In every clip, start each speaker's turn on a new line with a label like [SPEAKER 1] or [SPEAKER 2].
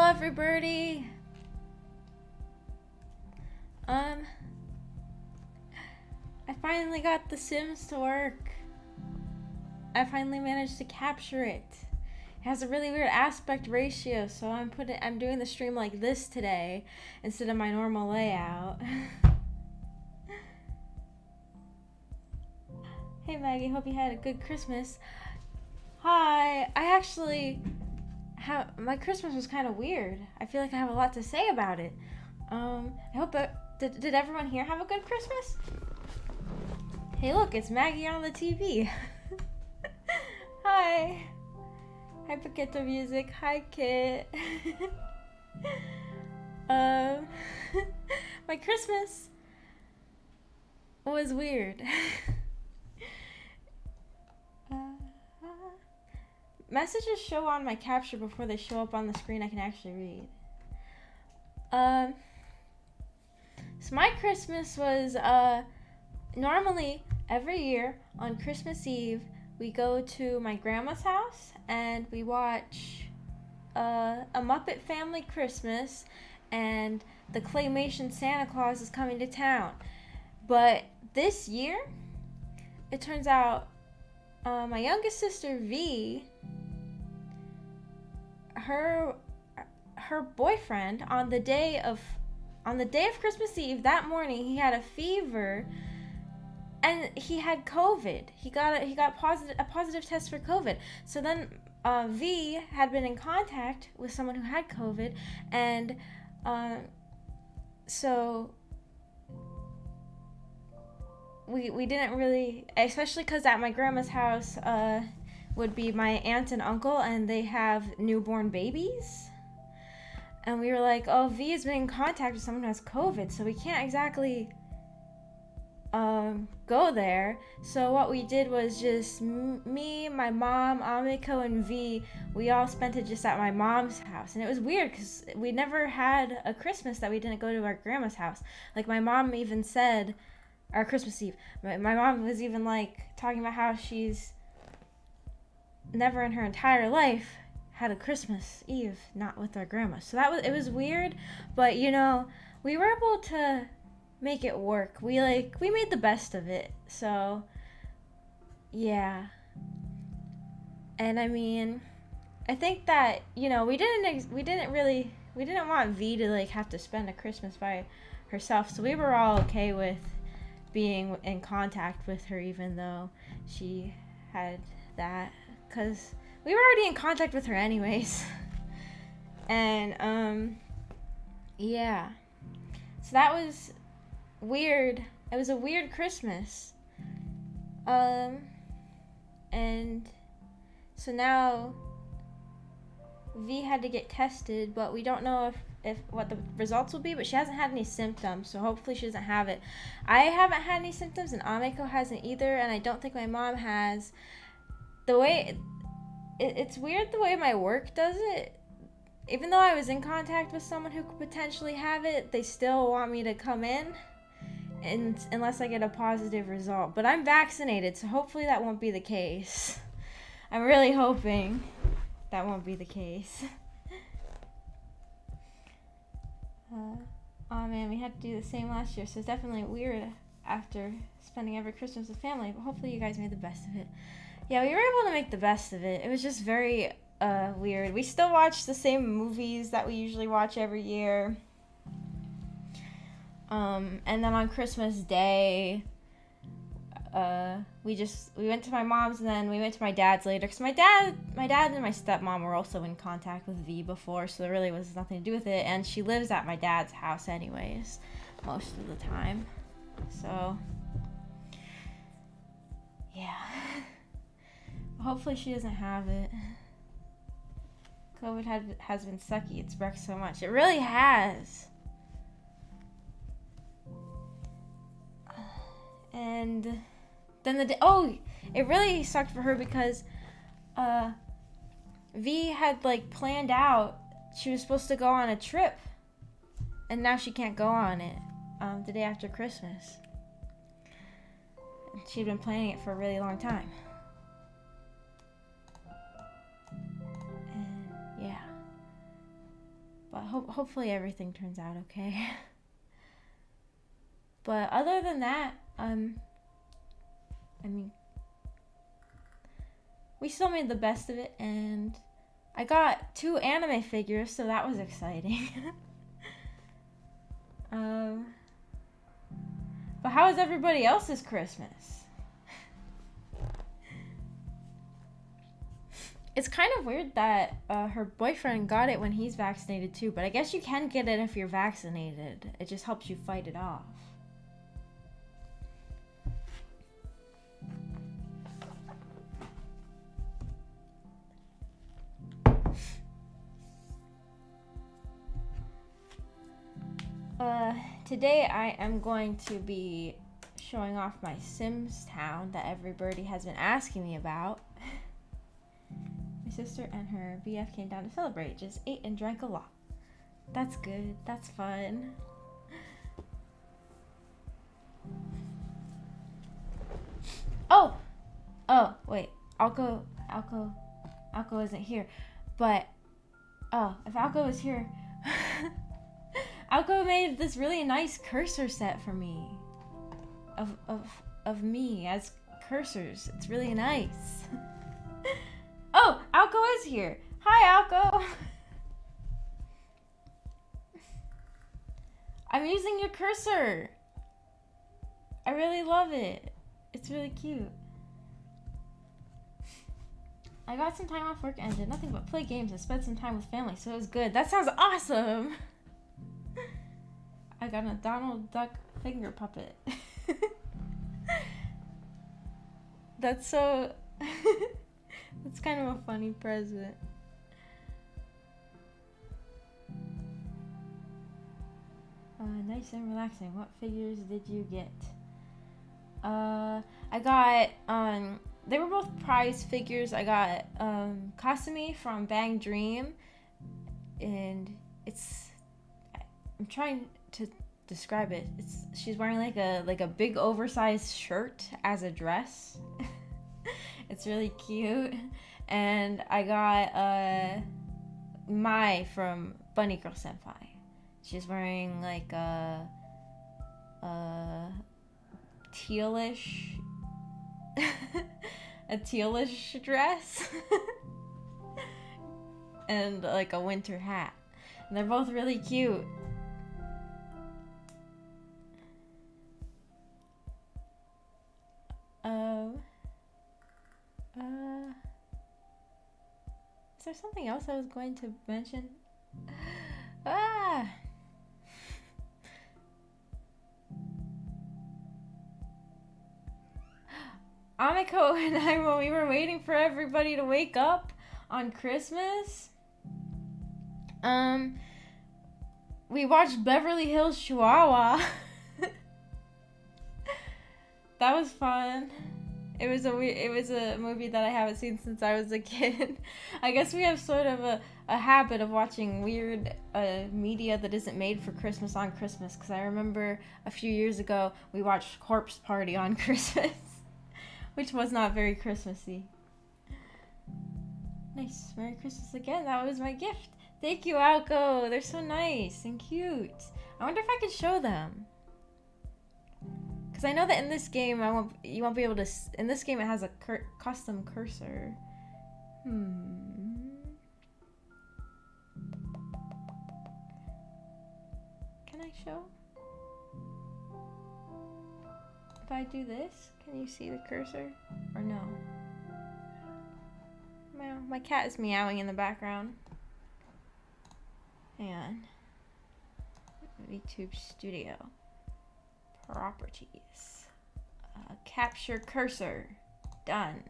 [SPEAKER 1] everybody. I finally got The Sims to work. I finally managed to capture it. It has a really weird aspect ratio, so I'm doing the stream like this today instead of my normal layout. Hey Maggie, hope you had a good Christmas. Hi, I actually my Christmas was kind of weird. I feel like I have a lot to say about it. I hope did everyone here have a good Christmas? Hey look, it's Maggie on the TV. Hi. Hi Paquito Music. Hi Kit. My Christmas was weird. Messages show on my capture before they show up on the screen I can actually read. So my Christmas was, normally every year on Christmas Eve, we go to my grandma's house and we watch a Muppet Family Christmas, and the claymation Santa Claus is coming to town. But this year, it turns out my youngest sister V, her boyfriend on the day of Christmas Eve, that morning he had a fever and he had COVID. He got a positive test for COVID. So then V had been in contact with someone who had COVID, and so we didn't really, especially because at my grandma's house would be my aunt and uncle, and they have newborn babies. And we were like, oh, V has been in contact with someone who has COVID, so we can't exactly go there. So what we did was just me, my mom, Amiko, and V, we all spent it just at my mom's house. And it was weird because we never had a Christmas that we didn't go to our grandma's house. Like my mom even said, our Christmas Eve, my mom was even like talking about how she's never in her entire life had a Christmas Eve not with our grandma. So it was weird, but you know, we were able to make it work. We made the best of it. So yeah. And I mean, I think that, you know, we didn't want V to like have to spend a Christmas by herself. So we were all okay with being in contact with her, even though she had that, because we were already in contact with her anyways. And yeah, so that was weird. It was a weird Christmas. And so now V had to get tested, but we don't know if what the results will be, but she hasn't had any symptoms, so hopefully she doesn't have it. I haven't had any symptoms, and Amiko hasn't either, and I don't think my mom has. The way it's weird the way my work does it. Even though I was in contact with someone who could potentially have it, they still want me to come in, and unless I get a positive result. But I'm vaccinated, so hopefully that won't be the case. I'm really hoping that won't be the case. Oh man, we had to do the same last year, so it's definitely weird after spending every Christmas with family, but hopefully you guys made the best of it. Yeah, we were able to make the best of it. It was just very weird. We still watch the same movies that we usually watch every year. And then on Christmas Day, we went to my mom's, and then we went to my dad's later, because my dad and my stepmom were also in contact with V before, so there really was nothing to do with it, and she lives at my dad's house anyways most of the time, so yeah. Hopefully she doesn't have it. COVID has been sucky. It's wrecked so much. It really has. And then it really sucked for her because V had like planned out, she was supposed to go on a trip, and now she can't go on it the day after Christmas. She'd been planning it for a really long time. And yeah. hopefully everything turns out okay. But other than that, I mean, we still made the best of it, and I got 2 anime figures, so that was exciting. But how was everybody else's Christmas? It's kind of weird that her boyfriend got it when he's vaccinated too, but I guess you can get it if you're vaccinated. It just helps you fight it off. Today I am going to be showing off my Sims town that everybody has been asking me about. My sister and her BF came down to celebrate, just ate and drank a lot. That's good, that's fun. Oh, wait, Alco isn't here, but, if Alco was here, Alco made this really nice cursor set for me. Of me as cursors. It's really nice. Oh, Alco is here. Hi, Alco. I'm using your cursor. I really love it. It's really cute. I got some time off work and did nothing but play games and spend some time with family, so it was good. That sounds awesome. I got a Donald Duck finger puppet. That's so... That's kind of a funny present. Nice and relaxing. What figures did you get? I got, they were both prize figures. I got, Kasumi from Bang Dream. And it's... I'm trying to describe it. She's wearing like a big oversized shirt as a dress. It's really cute. And I got Mai from Bunny Girl Senpai. She's wearing like a tealish a tealish dress and like a winter hat. And they're both really cute. Is there something else I was going to mention? Amiko and I, when we were waiting for everybody to wake up on Christmas, we watched Beverly Hills Chihuahua. That was fun. It was a movie that I haven't seen since I was a kid. I guess we have sort of a habit of watching weird media that isn't made for Christmas on Christmas, because I remember a few years ago we watched Corpse Party on Christmas, which was not very Christmassy. Nice. Merry Christmas again. That was my gift. Thank you, Alco. They're so nice and cute. I wonder if I could show them. Because I know that in this game, you won't be able to... In this game, it has a custom cursor. Can I show? If I do this, can you see the cursor? Or no? Meow. My cat is meowing in the background. Hang on. VTube Studio. Properties. Capture cursor. Done.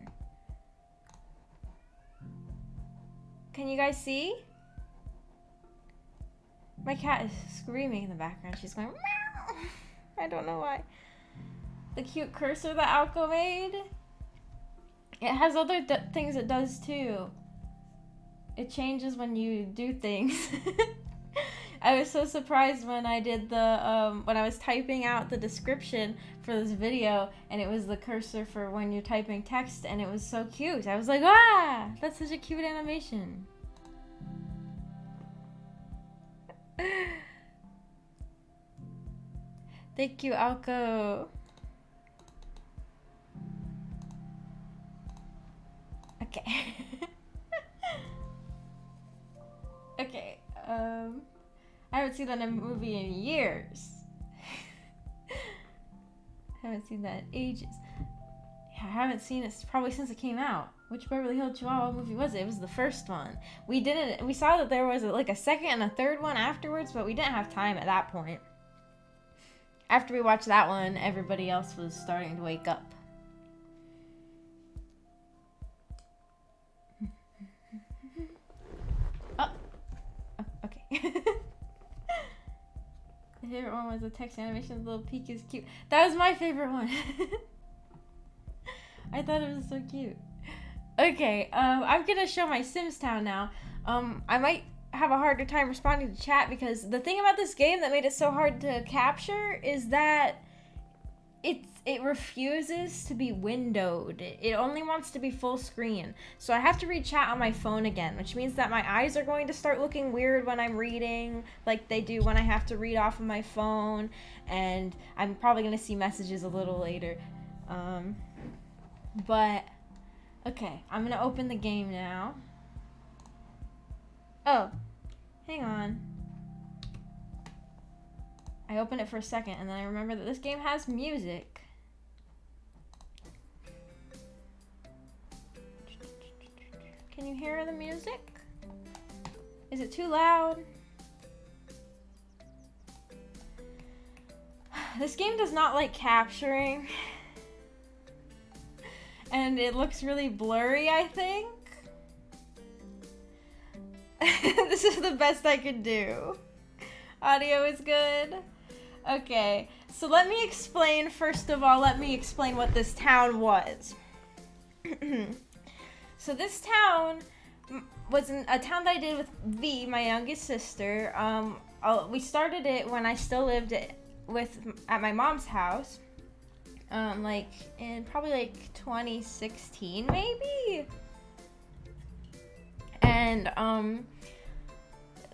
[SPEAKER 1] Can you guys see? My cat is screaming in the background. She's going meow. I don't know why. The cute cursor that Alco made. It has other things it does too. It changes when you do things. I was so surprised when I did the, when I was typing out the description for this video, and it was the cursor for when you're typing text, and it was so cute. I was like, ah, that's such a cute animation. Thank you, Alco. Okay. Okay, I haven't seen that in a movie in years. I haven't seen that in ages. Yeah, I haven't seen it probably since it came out. Which Beverly Hills Chihuahua movie was it? It was the first one. We saw that there was like a second and a third one afterwards, but we didn't have time at that point. After we watched that one, everybody else was starting to wake up. Oh, okay. The favorite one was the text animation. The little peek is cute. That was my favorite one. I thought it was so cute. Okay, I'm gonna show my Sims town now. I might have a harder time responding to chat because the thing about this game that made it so hard to capture is that it refuses to be windowed. It only wants to be full screen. So I have to read chat on my phone again, which means that my eyes are going to start looking weird when I'm reading, like they do when I have to read off of my phone, and I'm probably gonna see messages a little later. But okay, I'm gonna open the game now. Oh, hang on. I opened it for a second and then I remember that this game has music. Can you hear the music? Is it too loud? This game does not like capturing. And it looks really blurry, I think. This is the best I could do. Audio is good. Okay, so let me explain, first of all, let me explain what this town was. So this town was a town that I did with V, my youngest sister. We started it when I still lived at my mom's house. Like in probably like 2016 maybe. And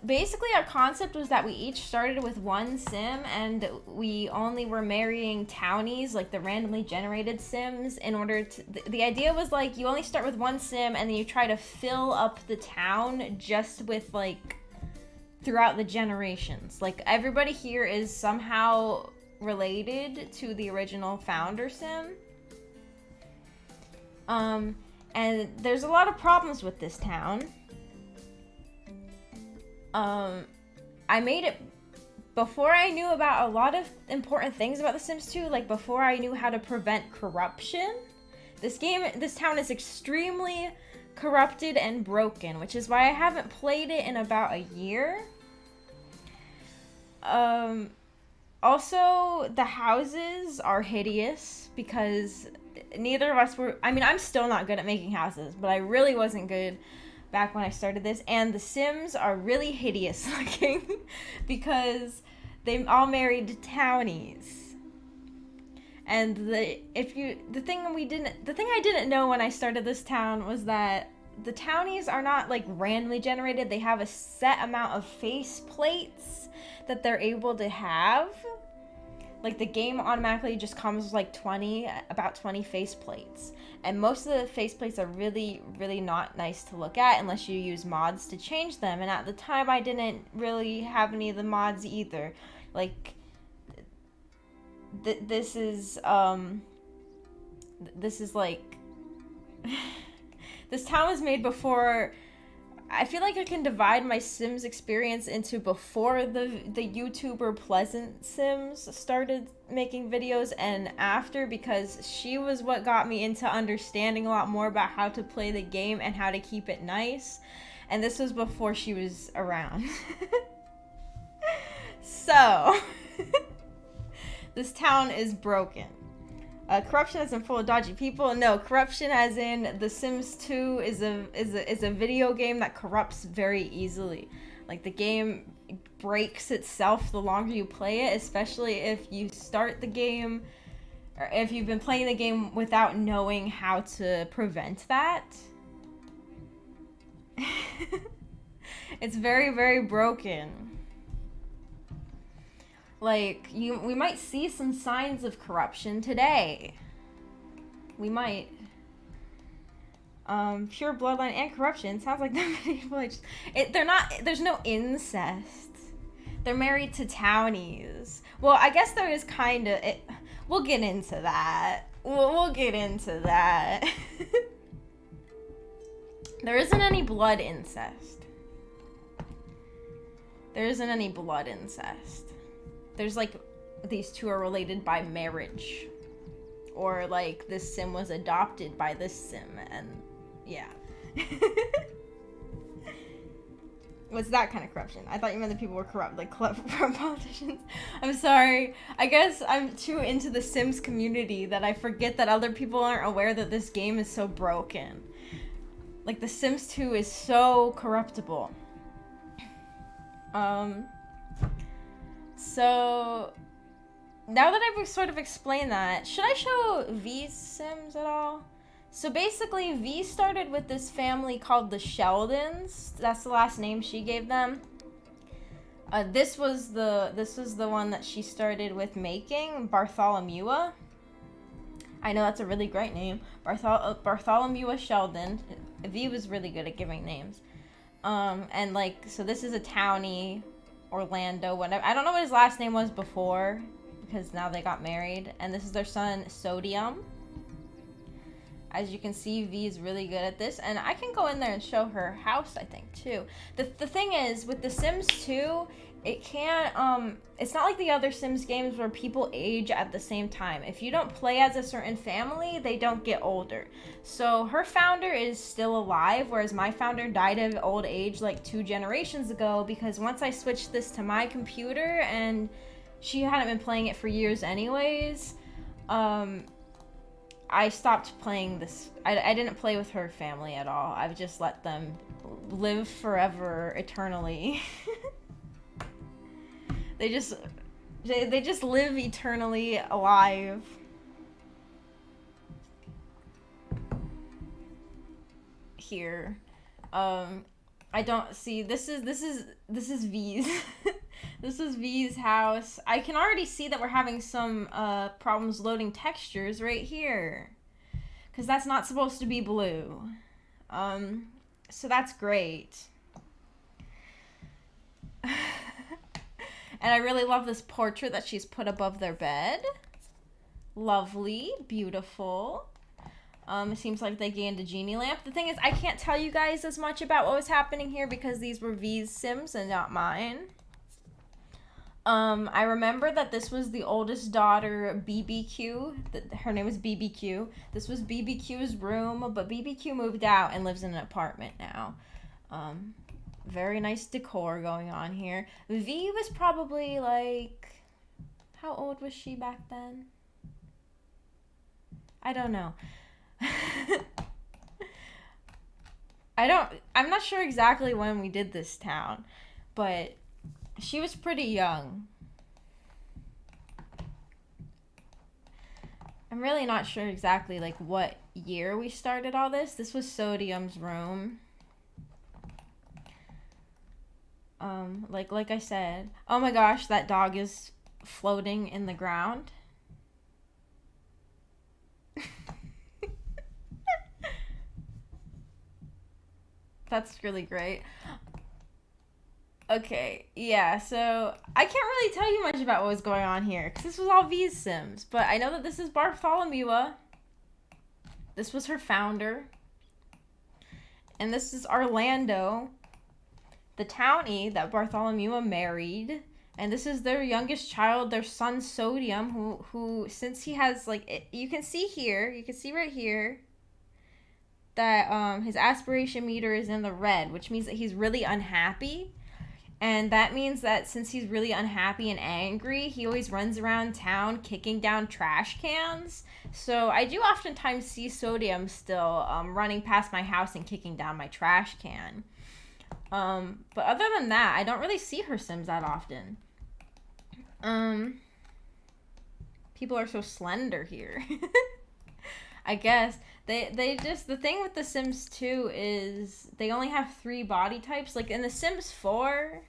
[SPEAKER 1] basically our concept was that we each started with one sim and we only were marrying townies, like the randomly generated sims, in order to the idea was like you only start with one sim and then you try to fill up the town just with like throughout the generations. Like everybody here is somehow related to the original founder sim. And there's a lot of problems with this town. I made it before I knew about a lot of important things about The Sims 2, like before I knew how to prevent corruption. This town is extremely corrupted and broken, which is why I haven't played it in about a year. Also, the houses are hideous because neither of us were, I mean, I'm still not good at making houses, but I really wasn't good back when I started this, and the Sims are really hideous looking because they all married townies. And the thing I didn't know when I started this town was that the townies are not like randomly generated. They have a set amount of face plates that they're able to have. Like the game automatically just comes with like about 20 face plates. And most of the face plates are really, really not nice to look at unless you use mods to change them. And at the time I didn't really have any of the mods either. Like this is like this town was made before. I feel like I can divide my Sims experience into before the YouTuber Pleasant Sims started making videos and after, because she was what got me into understanding a lot more about how to play the game and how to keep it nice. And this was before she was around. So, this town is broken. Corruption as in full of dodgy people? No, corruption as in The Sims 2 is a video game that corrupts very easily. Like the game breaks itself the longer you play it, especially if you start the game or if you've been playing the game without knowing how to prevent that. It's very, very broken. Like, we might see some signs of corruption today. We might. Pure bloodline and corruption. Sounds like they're not, there's no incest. They're married to townies. Well, I guess there is kind of, we'll get into that. We'll get into that. There isn't any blood incest. There isn't any blood incest. There's like, these two are related by marriage. Or like, this sim was adopted by this sim, and yeah. What's that kind of corruption? I thought you meant that people were corrupt, like corrupt politicians. I'm sorry. I guess I'm too into the Sims community that I forget that other people aren't aware that this game is so broken. Like, The Sims 2 is so corruptible. So, now that I've sort of explained that, should I show V's Sims at all? So basically, V started with this family called the Sheldons. That's the last name she gave them. This was the one that she started with making, Bartholomewa. I know that's a really great name, Bartholomewa Sheldon. V was really good at giving names. And like, so this is a townie, Orlando. Whatever. I don't know what his last name was before, because now they got married. And this is their son, Sodium. As you can see, V is really good at this, and I can go in there and show her house, I think, too. The thing is, with The Sims 2, it can't, it's not like the other Sims games where people age at the same time. If you don't play as a certain family, they don't get older. So her founder is still alive, whereas my founder died of old age like 2 generations ago, because once I switched this to my computer, and she hadn't been playing it for years anyways, I stopped playing this. I didn't play with her family at all. I've just let them live forever, eternally. They just live eternally alive. Here. I don't see, this is V's. This is V's house. I can already see that we're having some problems loading textures right here, because that's not supposed to be blue. So that's great. And I really love this portrait that she's put above their bed. Lovely, beautiful. It seems like they gained a genie lamp. The thing is, I can't tell you guys as much about what was happening here because these were V's Sims and not mine. I remember that this was the oldest daughter, BBQ. Her name was BBQ. This was BBQ's room, but BBQ moved out and lives in an apartment now. Very nice decor going on here. V was probably like, how old was she back then? I don't know. I'm not sure exactly when we did this town, but she was pretty young. I'm really not sure exactly like what year we started all this. This was Sodium's room. Like I said, oh my gosh, that dog is floating in the ground. That's really great. Okay, yeah, so I can't really tell you much about what was going on here, because this was all V's Sims, but I know that this is Bartholomewa. This was her founder. And this is Orlando, the townie that Bartholomewa married. And this is their youngest child, their son Sodium, who since he has, like, you can see here, you can see right here, that his aspiration meter is in the red, which means that he's really unhappy. And that means that since he's really unhappy and angry, he always runs around town kicking down trash cans. So I do oftentimes see Sodium still running past my house and kicking down my trash can. But other than that, I don't really see her Sims that often. People are so slender here. I guess. They just, the thing with The Sims 2 is they only have 3 body types. Like in The Sims 4,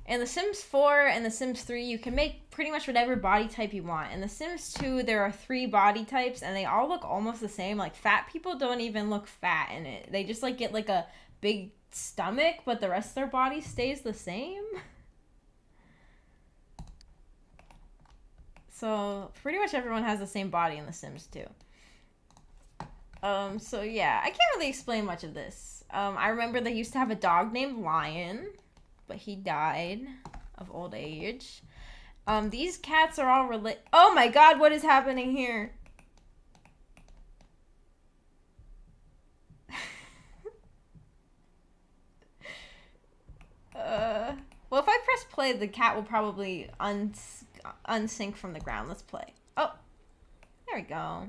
[SPEAKER 1] In The Sims 4 and The Sims 3, you can make pretty much whatever body type you want. In The Sims 2, there are 3 body types, and they all look almost the same. Like, fat people don't even look fat in it. They just, like, get, like, a big stomach, but the rest of their body stays the same. So, pretty much everyone has the same body in The Sims 2. So, yeah. I can't really explain much of this. I remember they used to have a dog named Lion, but he died of old age. These cats are all related. Oh my god, what is happening here? Well, if I press play, the cat will probably unsync from the ground. Let's play. Oh, there we go.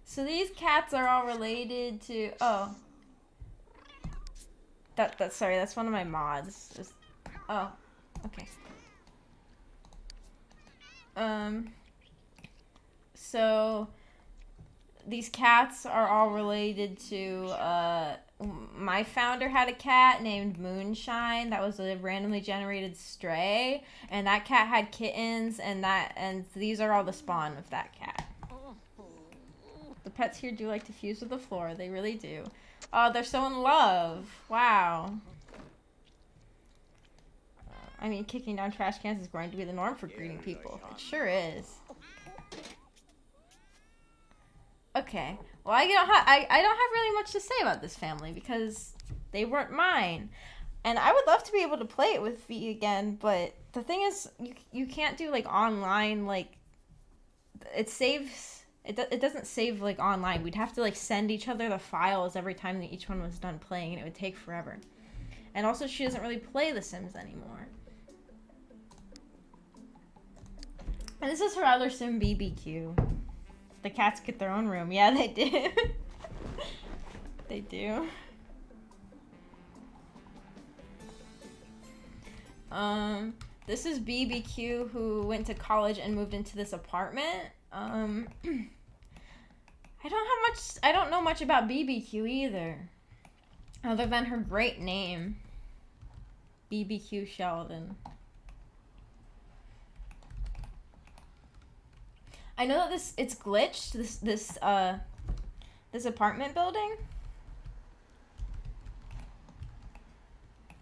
[SPEAKER 1] So these cats are all related to... Oh. Sorry, that's one of my mods. Oh, okay. So these cats are all related to, my founder had a cat named Moonshine that was a randomly generated stray, and that cat had kittens, and these are all the spawn of that cat. The pets here do like to fuse with the floor, they really do. Oh, they're so in love. Wow. I mean, kicking down trash cans is going to be the norm for greeting people. It sure is. Okay. Well, I don't have really much to say about this family because they weren't mine. And I would love to be able to play it with V again, but the thing is, you can't do, like, online, like, it saves... It doesn't save, like, online. We'd have to, like, send each other the files every time that each one was done playing, and it would take forever. And also, she doesn't really play The Sims anymore. And this is her other sim, BBQ. The cats get their own room. Yeah, they do. They do. This is BBQ, who went to college and moved into this apartment. I don't know much about BBQ either. Other than her great name. BBQ Sheldon. I know that it's glitched, this apartment building.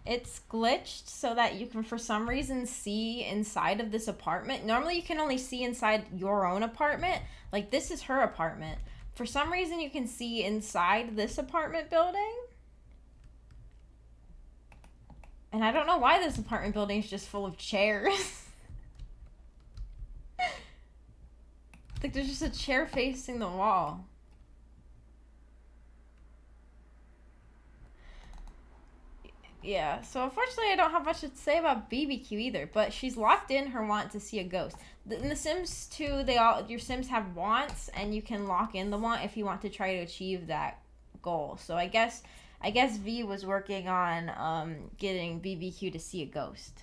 [SPEAKER 1] It's glitched so that you can, for some reason, see inside of this apartment. Normally, you can only see inside your own apartment. Like, this is her apartment. For some reason, you can see inside this apartment building. And I don't know why this apartment building is just full of chairs. Like, there's just a chair facing the wall. Yeah, so unfortunately I don't have much to say about BBQ either, but she's locked in her want to see a ghost. In The Sims 2, your Sims have wants, and you can lock in the want if you want to try to achieve that goal. So I guess V was working on getting BBQ to see a ghost.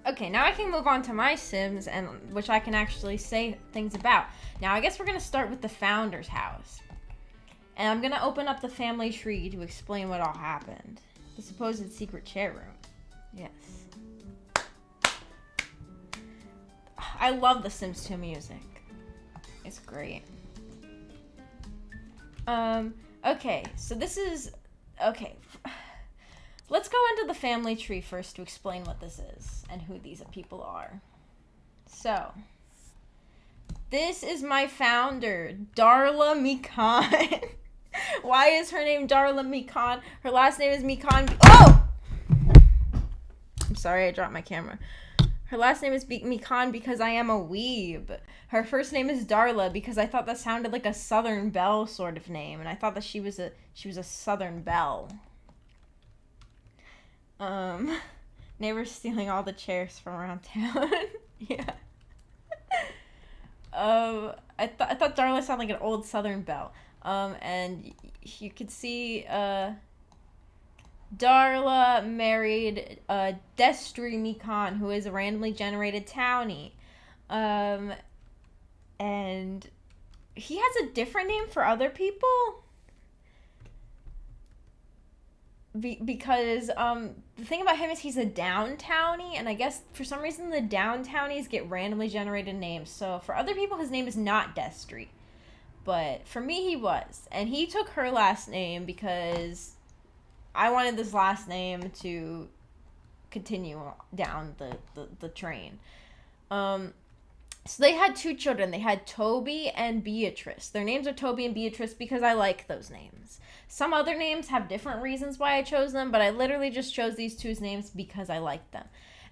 [SPEAKER 1] Okay, now I can move on to my Sims, and which I can actually say things about. Now, I guess we're going to start with the founder's house. And I'm going to open up the family tree to explain what all happened. The supposed secret chair room. Yes. I love the Sims 2 music. It's great. Okay, so this is... Okay. Let's go into the family tree first to explain what this is and who these people are. So, this is my founder, Darla Mikan. Why is her name Darla Mikan? Her last name is Mikan. Oh! I'm sorry, I dropped my camera. Her last name is Mikan because I am a weeb. Her first name is Darla because I thought that sounded like a Southern Belle sort of name, and I thought that she was a Southern Belle. Neighbors stealing all the chairs from around town. Yeah. I thought Darla sounded like an old Southern Belle. And you could see, Darla married, Destry Mikan, who is a randomly generated townie. And he has a different name for other people. Because the thing about him is he's a downtownie, and I guess for some reason the downtownies get randomly generated names. So for other people, his name is not Destry, but for me, he was, and he took her last name because I wanted this last name to continue down the train. So they had 2 children. They had Toby and Beatrice. Their names are Toby and Beatrice because I like those names. Some other names have different reasons why I chose them, but I literally just chose these 2 names because I like them.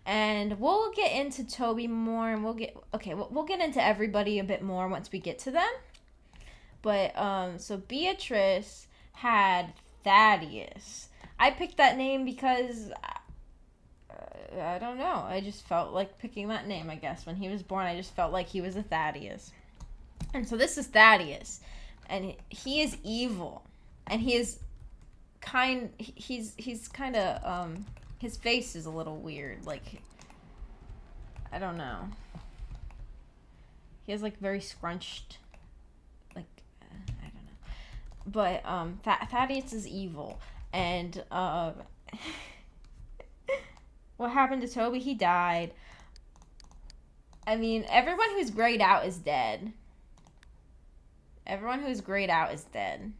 [SPEAKER 1] And we'll get into Toby more, and we'll get into everybody a bit more once we get to them. But so Beatrice had Thaddeus. I picked that name because I don't know. I just felt like picking that name, I guess. When he was born, I just felt like he was a Thaddeus. And so this is Thaddeus. And he is evil. And he is he's kind of, his face is a little weird. Like, I don't know. He has, like, very scrunched, like, I don't know. But, Thaddeus is evil. And, what happened to Toby? He died. I mean, everyone who's grayed out is dead. Everyone who's grayed out is dead.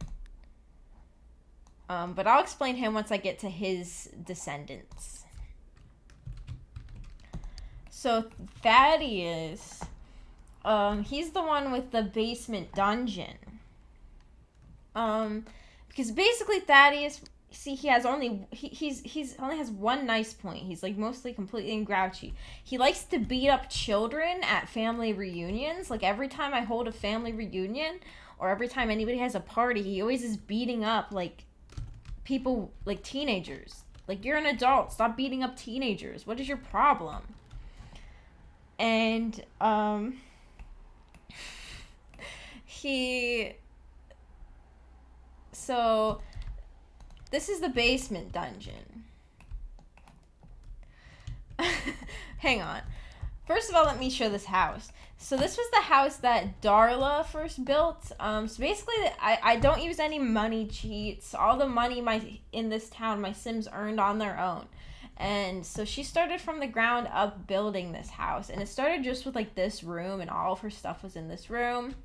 [SPEAKER 1] But I'll explain him once I get to his descendants. So, Thaddeus, he's the one with the basement dungeon. Because basically Thaddeus... See, he only has one nice point. He's, like, mostly completely grouchy. He likes to beat up children at family reunions. Like, every time I hold a family reunion, or every time anybody has a party, he always is beating up, like, people, like, teenagers. Like, you're an adult. Stop beating up teenagers. What is your problem? And, So... This is the basement dungeon. Hang on. First of all, let me show this house. So this was the house that Darla first built. So basically, I don't use any money cheats. All the money in this town, my Sims earned on their own. And so she started from the ground up building this house. And it started just with, like, this room, and all of her stuff was in this room.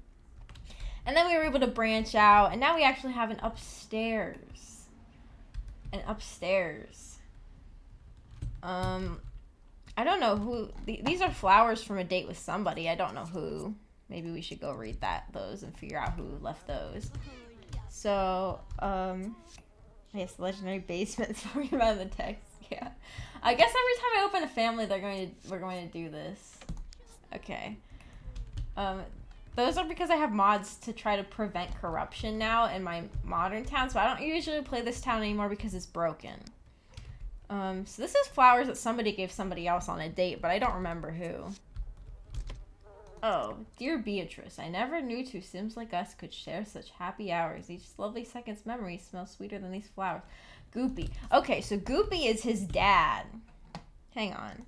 [SPEAKER 1] And then we were able to branch out, and now we actually have an upstairs. I don't know who... These are flowers from a date with somebody. I don't know who. Maybe we should go read those and figure out who left those. So, yes, legendary basements talking about the text. Yeah. I guess every time I open a family, we're going to do this. Okay. Those are because I have mods to try to prevent corruption now in my modern town, so I don't usually play this town anymore because it's broken. So this is flowers that somebody gave somebody else on a date, but I don't remember who. Oh, dear Beatrice, I never knew 2 Sims like us could share such happy hours. Each lovely second's memories smell sweeter than these flowers. Goopy. Okay, so Goopy is his dad. Hang on.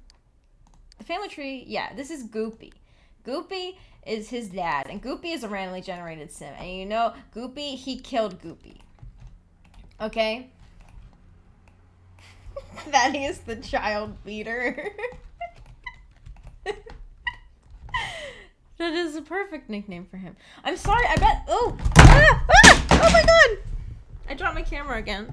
[SPEAKER 1] The family tree, yeah, this is Goopy. Goopy is his dad, and Goopy is a randomly generated sim. And you know, Goopy, he killed Goopy. Okay? That is the child beater. That is a perfect nickname for him. I'm sorry, I bet... Oh! Ah! Ah! Oh my god! I dropped my camera again.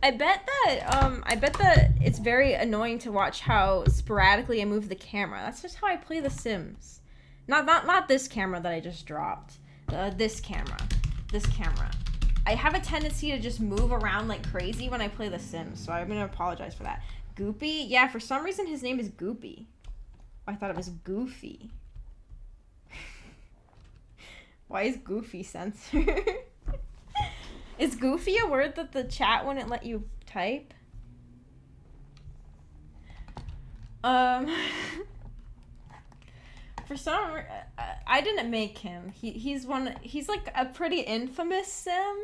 [SPEAKER 1] I bet that it's very annoying to watch how sporadically I move the camera. That's just how I play The Sims. Not this camera that I just dropped. This camera. I have a tendency to just move around like crazy when I play The Sims, so I'm gonna apologize for that. Goopy? Yeah, for some reason his name is Goopy. I thought it was Goofy. Why is Goofy censored? Is Goofy a word that the chat wouldn't let you type? For some, I didn't make him. He's like a pretty infamous sim.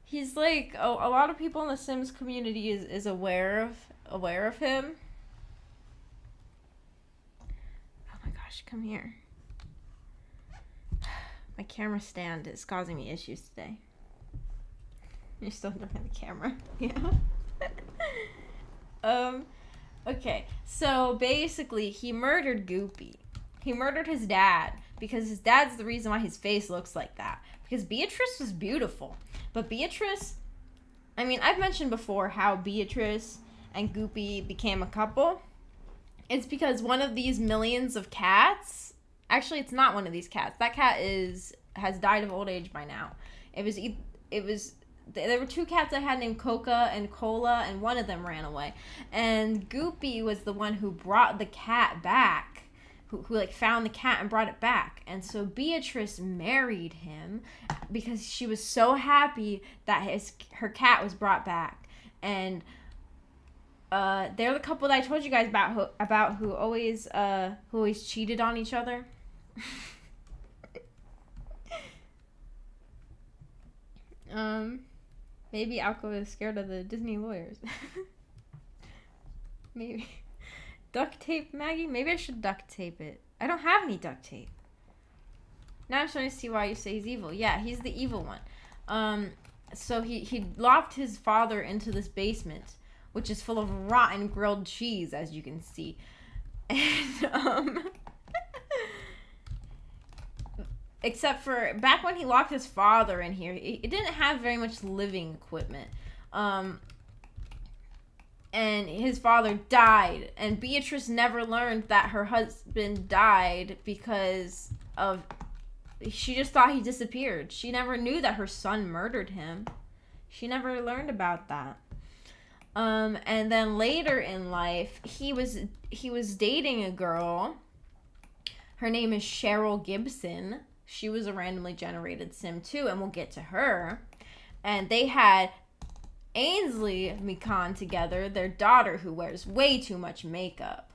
[SPEAKER 1] He's like a lot of people in the Sims community is aware of him. gosh, come here. My camera stand is causing me issues today. You still don't have a camera. Yeah. Okay. So basically, he murdered Goopy. He murdered his dad because his dad's the reason why his face looks like that. Because Beatrice was beautiful. But Beatrice, I mean, I've mentioned before how Beatrice and Goopy became a couple. It's because one of these millions of cats, actually it's not one of these cats. That cat has died of old age by now. There were two cats I had named Coca and Cola, and one of them ran away. And Goopy was the one who brought the cat back, who like found the cat and brought it back. And so Beatrice married him because she was so happy that her cat was brought back. And they're the couple that I told you guys about who always cheated on each other. Maybe Alco is scared of the Disney lawyers. Maybe. Duct tape Maggie? Maybe I should duct tape it. I don't have any duct tape. Now I'm starting to see why you say he's evil. Yeah, he's the evil one. So he locked his father into this basement, which is full of rotten grilled cheese, as you can see. And, except for back when he locked his father in here, it didn't have very much living equipment. And his father died, and Beatrice never learned that her husband died because of... She just thought he disappeared. She never knew that her son murdered him. She never learned about that. And then later in life, he was dating a girl. Her name is Cheryl Gibson. She was a randomly generated sim too, and we'll get to her. And they had Ainsley Mikan together, their daughter, who wears way too much makeup.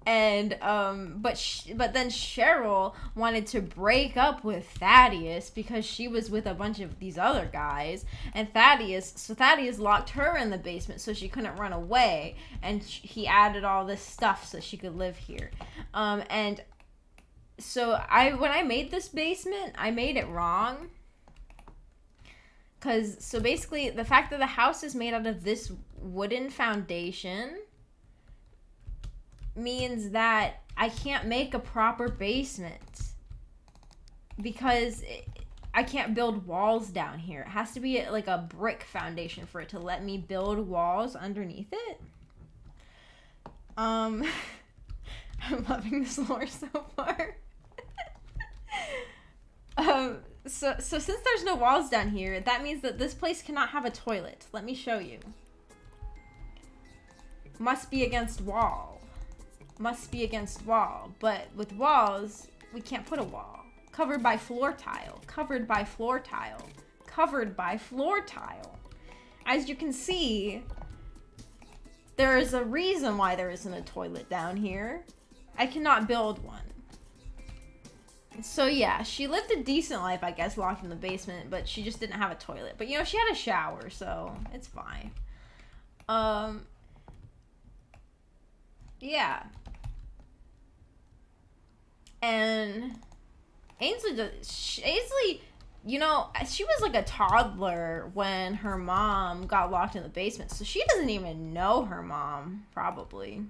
[SPEAKER 1] And but then Cheryl wanted to break up with Thaddeus because she was with a bunch of these other guys, and Thaddeus locked her in the basement so she couldn't run away, and he added all this stuff so she could live here. And so when I made this basement, I made it wrong. So basically, the fact that the house is made out of this wooden foundation means that I can't make a proper basement because I can't build walls down here. It has to be like a brick foundation for it to let me build walls underneath it. I'm loving this lore so far. So since there's no walls down here, that means that this place cannot have a toilet. Let me show you. Must be against wall. Must be against wall. But with walls, we can't put a wall. Covered by floor tile. Covered by floor tile. Covered by floor tile. As you can see, there is a reason why there isn't a toilet down here. I cannot build one. So yeah, she lived a decent life, I guess, locked in the basement, but she just didn't have a toilet. But, you know, she had a shower, so it's fine. Yeah. And Ainsley, you know, she was like a toddler when her mom got locked in the basement, so she doesn't even know her mom, probably.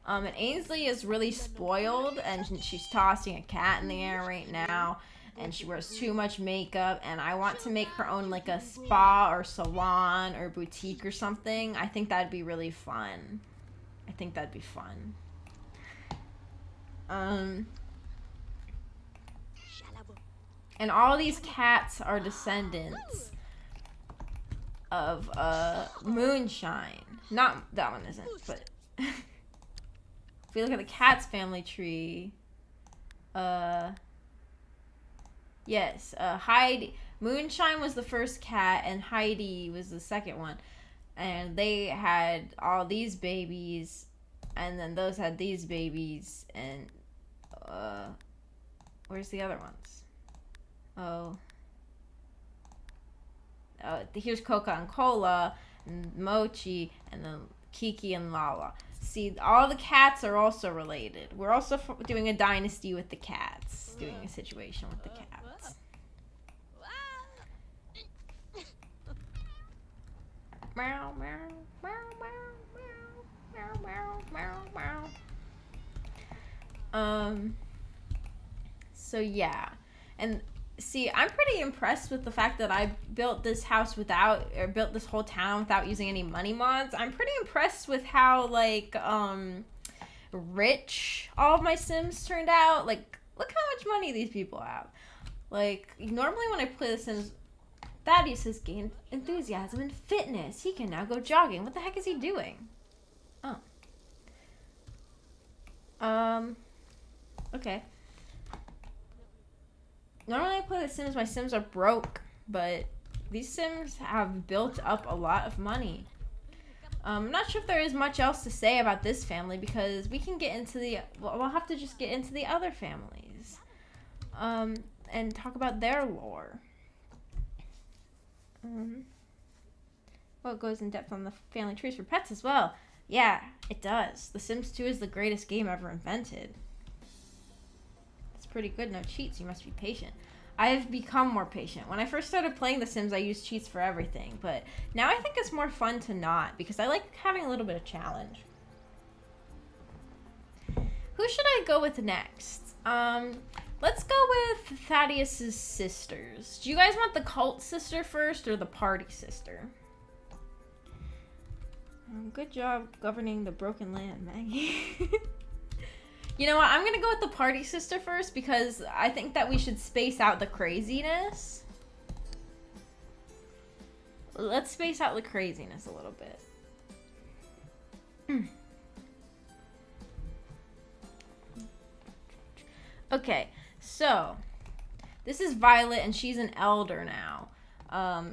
[SPEAKER 1] And Ainsley is really spoiled, and she's tossing a cat in the air right now, and she wears too much makeup, and I want to make her own like a spa or salon or boutique or something. I think that'd be really fun. I think that'd be fun. And all these cats are descendants of Moonshine. Not that one isn't, but if we look at the cat's family tree, yes, Heidi, Moonshine was the first cat, and Heidi was the second one, and they had all these babies, and then those had these babies, and where's the other ones? Here's Coca and Cola, and Mochi, and then Kiki and Lala. See, all the cats are also related. We're also doing a dynasty with the cats. Doing a situation with the cats. Meow, meow, meow, meow, meow, meow, meow, meow. So yeah. And see, I'm pretty impressed with the fact that I built this house built this whole town without using any money mods. I'm pretty impressed with how, like, rich all of my Sims turned out. Like, look how much money these people have. Like, normally when I play The Sims, Thaddeus has gained enthusiasm and fitness. He can now go jogging. What the heck is he doing? Oh. Okay. Normally I play The Sims, my Sims are broke, but these Sims have built up a lot of money. I'm not sure if there is much else to say about this family because we can get into we'll have to just get into the other families. And talk about their lore. Well, it goes in depth on the family trees for pets as well. Yeah, it does. The Sims 2 is the greatest game ever invented. It's pretty good. No cheats. You must be patient. I've become more patient. When I first started playing The Sims, I used cheats for everything. But now I think it's more fun to not because I like having a little bit of challenge. Who should I go with next? Let's go with Thaddeus's sisters. Do you guys want the cult sister first or the party sister? Good job governing the broken land, Maggie. You know what? I'm going to go with the party sister first because I think that we should space out the craziness. Let's space out the craziness a little bit. Okay, so this is Violet and she's an elder now.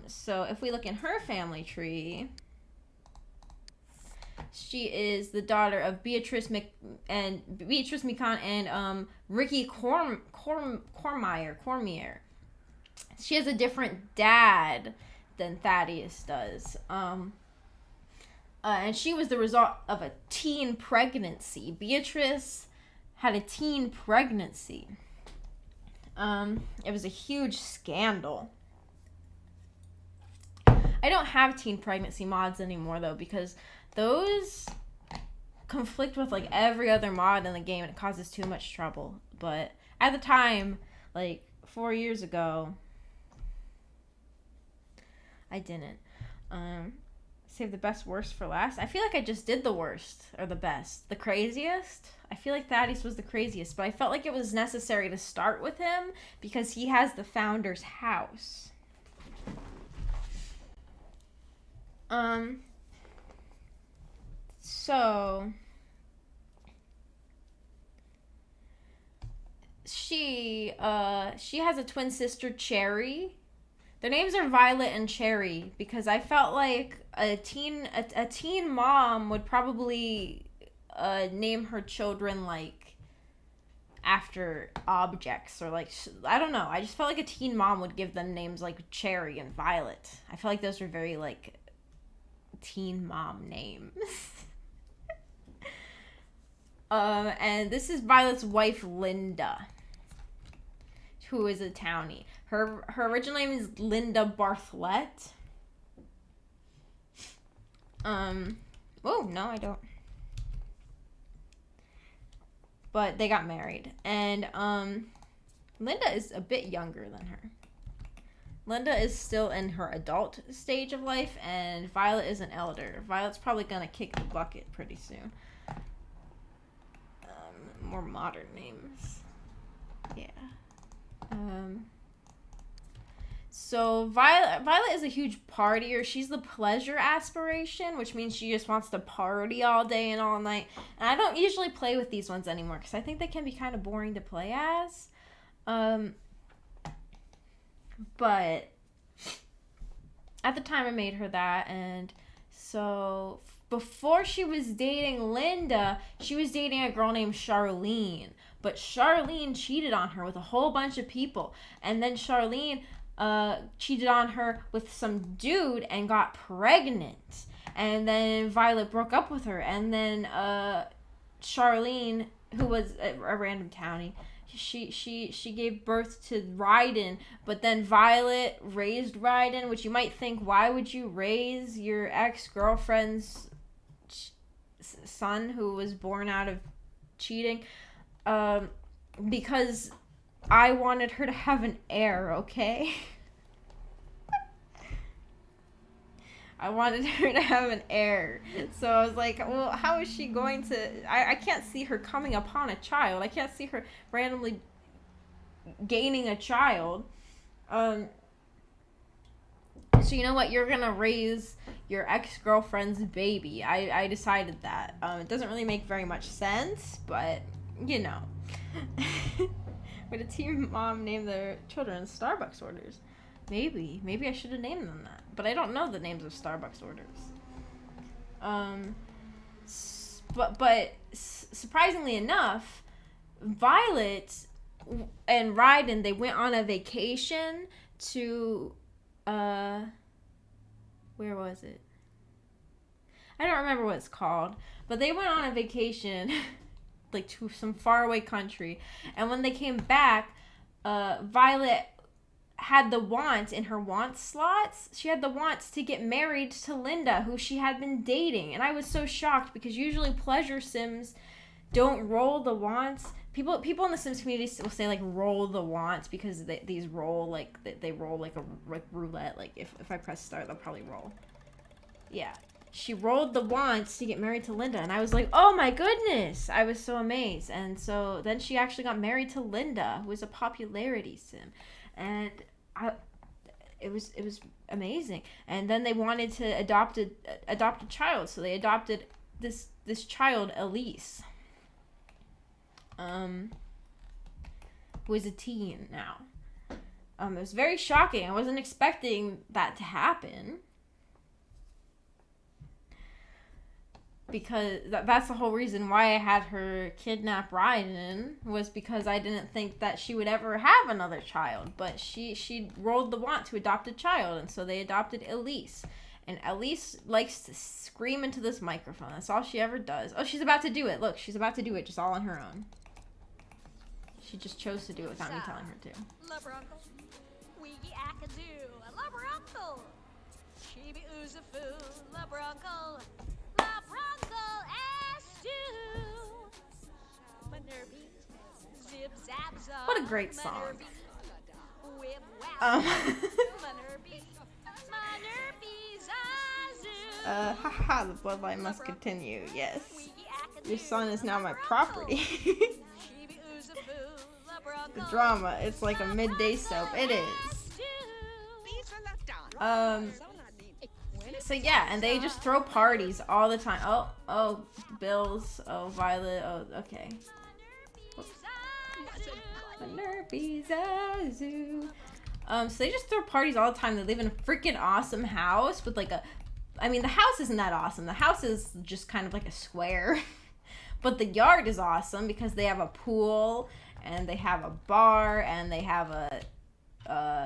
[SPEAKER 1] So if we look in her family tree, she is the daughter of Beatrice Mikan and Ricky Cormier. She has a different dad than Thaddeus does. And she was the result of a teen pregnancy. Beatrice had a teen pregnancy. It was a huge scandal. I don't have teen pregnancy mods anymore though because those conflict with like every other mod in the game and it causes too much trouble. But at the time, like 4 years ago, I didn't. Save the best worst for last. I feel like I just did the worst or the best. The craziest? I feel like Thaddeus was the craziest, but I felt like it was necessary to start with him because he has the founder's house. So she has a twin sister, Cherry. Their names are Violet and Cherry because I felt like a teen mom would probably name her children like after objects or like I don't know. I just felt like a teen mom would give them names like Cherry and Violet. I felt like those were very like teen mom names. And this is Violet's wife, Linda, who is a townie. Her original name is Linda Bartlett. Oh, no, I don't. But they got married. And, Linda is a bit younger than her. Linda is still in her adult stage of life, and Violet is an elder. Violet's probably gonna kick the bucket pretty soon. More modern names. Yeah. So Violet is a huge partier. She's the pleasure aspiration, which means she just wants to party all day and all night. And I don't usually play with these ones anymore because I think they can be kind of boring to play as. But at the time I made her that, and so before she was dating Linda, she was dating a girl named Charlene. But Charlene cheated on her with a whole bunch of people. And then Charlene cheated on her with some dude and got pregnant. And then Violet broke up with her, and then Charlene, who was a random townie, she gave birth to Ryden, but then Violet raised Ryden, which you might think, why would you raise your ex-girlfriend's son who was born out of cheating? Because I wanted her to have an heir, okay? I wanted her to have an heir. So I was like, well, how is she going to... I can't see her coming upon a child. I can't see her randomly gaining a child. So you know what? You're going to raise your ex-girlfriend's baby. I decided that. It doesn't really make very much sense, but, you know. Would a teen mom name their children Starbucks orders? Maybe I should have named them that, but I don't know the names of Starbucks orders. But surprisingly enough, Violet and Ryden, they went on a vacation to where was it? I don't remember what it's called, but they went on a vacation like to some faraway country, and when they came back, Violet had the want in her want slots. She had the wants to get married to Linda, who she had been dating. And I was so shocked because usually pleasure sims don't roll the wants. People in the Sims community will say like roll the wants because these roll like they roll like a roulette. Like if I press start, they'll probably roll. Yeah. She rolled the wants to get married to Linda, and I was like, oh my goodness. I was so amazed. And so then she actually got married to Linda, who is a popularity sim. And it was amazing. And then they wanted to adopt a child, so they adopted this child, Elise, who is a teen now. It was very shocking. I wasn't expecting that to happen. Because that's the whole reason why I had her kidnap Ryden, was because I didn't think that she would ever have another child. But she rolled the want to adopt a child, and so they adopted Elise. And Elise likes to scream into this microphone. That's all she ever does. Oh, she's about to do it. Look, she's about to do it just all on her own. She just chose to do it without me telling her to.
[SPEAKER 2] Love her uncle. Weegie Akadoo. Love her uncle. Chibi Uzafu. Love her uncle.
[SPEAKER 1] What a great song. Haha, the bloodline must continue. Yes. Your son is now my property. The drama, it's like a midday soap. It is. So yeah, and they just throw parties all the time. Oh, Bills. Oh, Violet. Oh, okay. So they just throw parties all the time. They live in a freaking awesome house with like I mean, the house isn't that awesome. The house is just kind of like a square. But the yard is awesome because they have a pool and they have a bar and they have a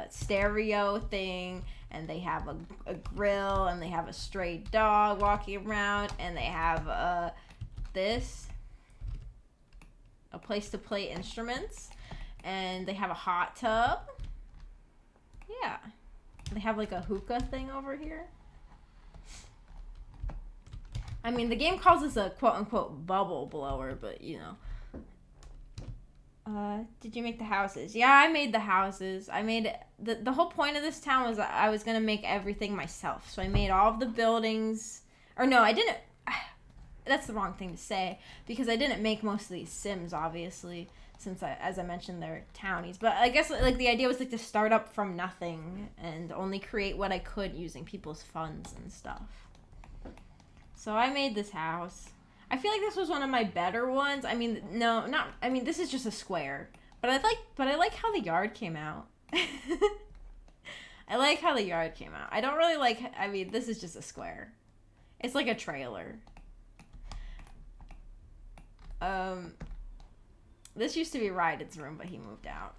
[SPEAKER 1] stereo thing, and they have a grill, and they have a stray dog walking around, and they have a place to play instruments, and they have a hot tub. Yeah. They have like a hookah thing over here. I mean, the game calls this a quote-unquote bubble blower, but you know. Did you make the houses? Yeah, I made the houses. I made the whole point of this town was I was gonna make everything myself. So I made all of the buildings. Or no, I didn't. That's the wrong thing to say, because I didn't make most of these Sims, obviously, since as I mentioned, they're townies. But I guess like the idea was like to start up from nothing and only create what I could using people's funds and stuff. So I made this house. I feel like this was one of my better ones. I mean, no, not. I mean, this is just a square, but I like how the yard came out. I like how the yard came out. I don't really like. I mean, this is just a square. It's like a trailer. This used to be Ryden's room, but he moved out.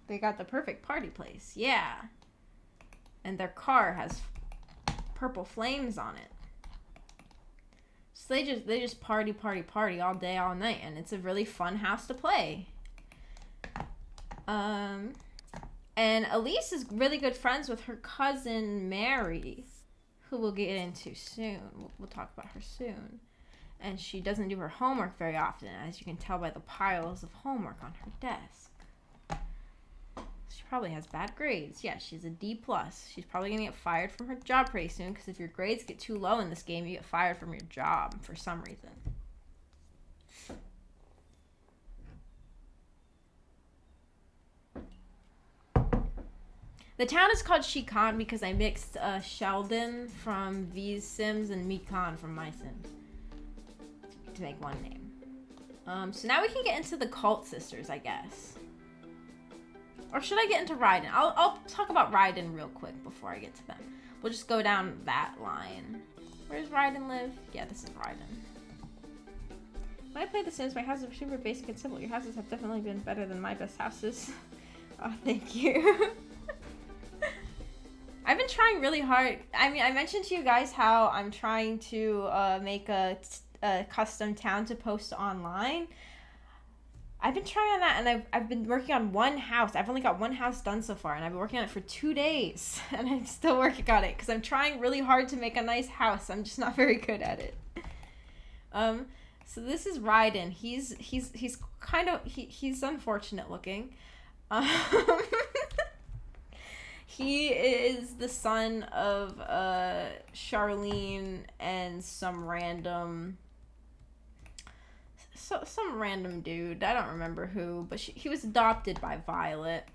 [SPEAKER 1] They got the perfect party place. Yeah. And their car has purple flames on it. So they just party all day, all night, and it's a really fun house to play. And Elise is really good friends with her cousin Mary, who we'll get into soon. We'll talk about her soon. And she doesn't do her homework very often, as you can tell by the piles of homework on her desk. She probably has bad grades. Yeah, she's a D+. She's probably going to get fired from her job pretty soon, because if your grades get too low in this game, you get fired from your job for some reason. The town is called Shikhan because I mixed Sheldon from V's Sims and Mikan from my Sims to make one name. So now we can get into the Cult Sisters, I guess. Or should I get into Ryden? I'll talk about Ryden real quick before I get to them. We'll just go down that line. Where does Ryden live? Yeah, this is Ryden. When I play The Sims, my houses are super basic and simple. Your houses have definitely been better than my best houses. Oh, thank you. I've been trying really hard. I mean, I mentioned to you guys how I'm trying to make a custom town to post online. I've been trying on that, and I've been working on one house. I've only got one house done so far, and I've been working on it for 2 days, and I'm still working on it because I'm trying really hard to make a nice house. I'm just not very good at it. So this is Ryden. He's kind of he's unfortunate looking. He is the son of Charlene and some random dude. I don't remember who, but he was adopted by Violet.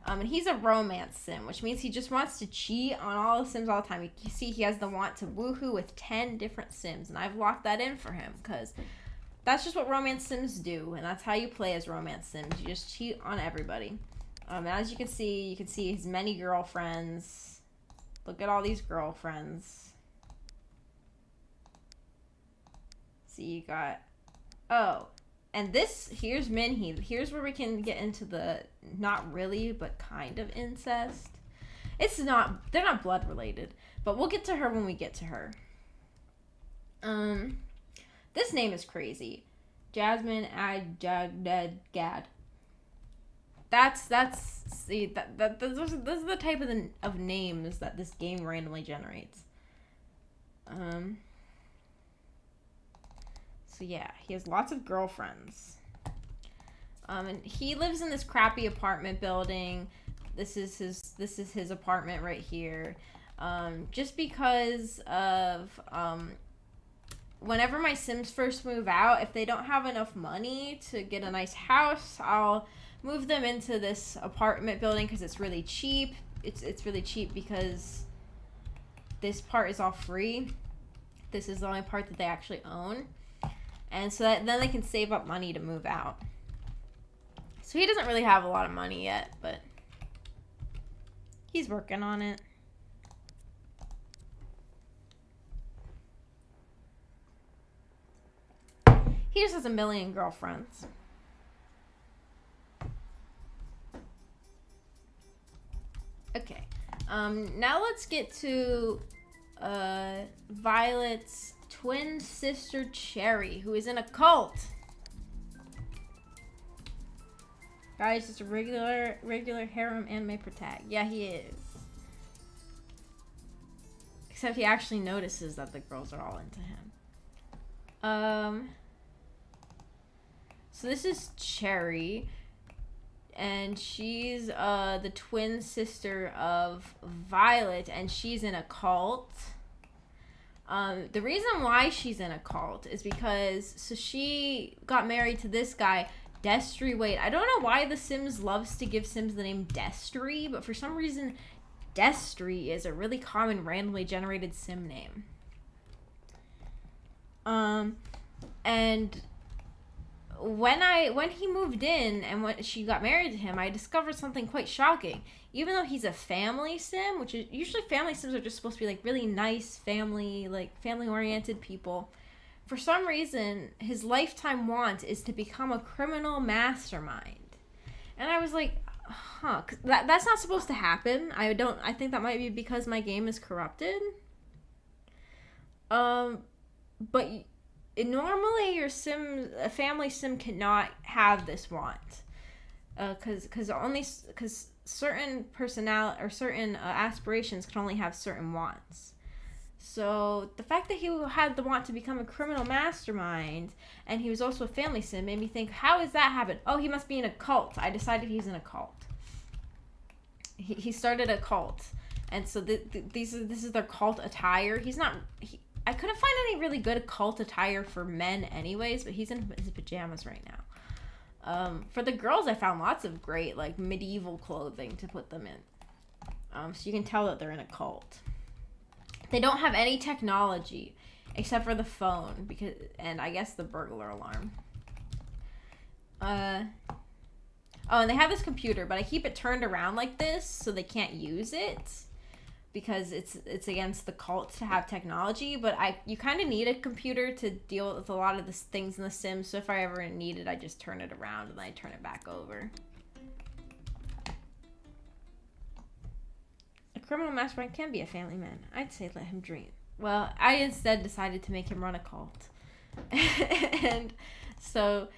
[SPEAKER 1] And he's a romance sim, which means he just wants to cheat on all the Sims all the time. You see, he has the want to woohoo with 10 different Sims, and I've locked that in for him because that's just what romance Sims do, and that's how you play as romance Sims. You just cheat on everybody. And as you can see his many girlfriends. Look at all these girlfriends. See, you got... Oh, and here's Minhee. Here's where we can get into the not really, but kind of incest. They're not blood related, but we'll get to her when we get to her. This name is crazy. Jasmine Gad. Those are the type of names that this game randomly generates. So yeah, he has lots of girlfriends. And he lives in this crappy apartment building. This is his apartment right here. Just because of whenever my Sims first move out, if they don't have enough money to get a nice house, I'll move them into this apartment building because it's really cheap. It's really cheap because this part is all free. This is the only part that they actually own. And so that then they can save up money to move out. So he doesn't really have a lot of money yet, but he's working on it. He just has a million girlfriends. Okay. Now let's get to Violet's twin sister Cherry, who is in a cult. Guys, just a regular harem anime protag. Yeah, he is. Except he actually notices that the girls are all into him. So this is Cherry. And she's the twin sister of Violet, and she's in a cult. The reason why she's in a cult is because, so she got married to this guy, Destry. Wait, I don't know why The Sims loves to give Sims the name Destry, but for some reason, Destry is a really common randomly generated Sim name. And when he moved in and when she got married to him, I discovered something quite shocking. Even though he's a family sim, which is usually family sims are just supposed to be like really nice family oriented people, for some reason his lifetime want is to become a criminal mastermind. And I was like, that's not supposed to happen. I think that might be because my game is corrupted. But normally a family sim cannot have this want. Because certain certain aspirations can only have certain wants. So the fact that he had the want to become a criminal mastermind, and he was also a family sim, made me think, how is that happen? Oh, he must be in a cult. I decided he's in a cult. He started a cult, and so this is their cult attire. I couldn't find any really good cult attire for men anyways, but he's in his pajamas right now. For the girls, I found lots of great, like, medieval clothing to put them in. So you can tell that they're in a cult. They don't have any technology except for the phone, and I guess the burglar alarm. Oh, and they have this computer, but I keep it turned around like this so they can't use it, because it's against the cult to have technology. But you kind of need a computer to deal with a lot of the things in the Sims. So if I ever need it, I just turn it around and then I turn it back over. A criminal mastermind can be a family man. I'd say let him dream. Well, I instead decided to make him run a cult. And so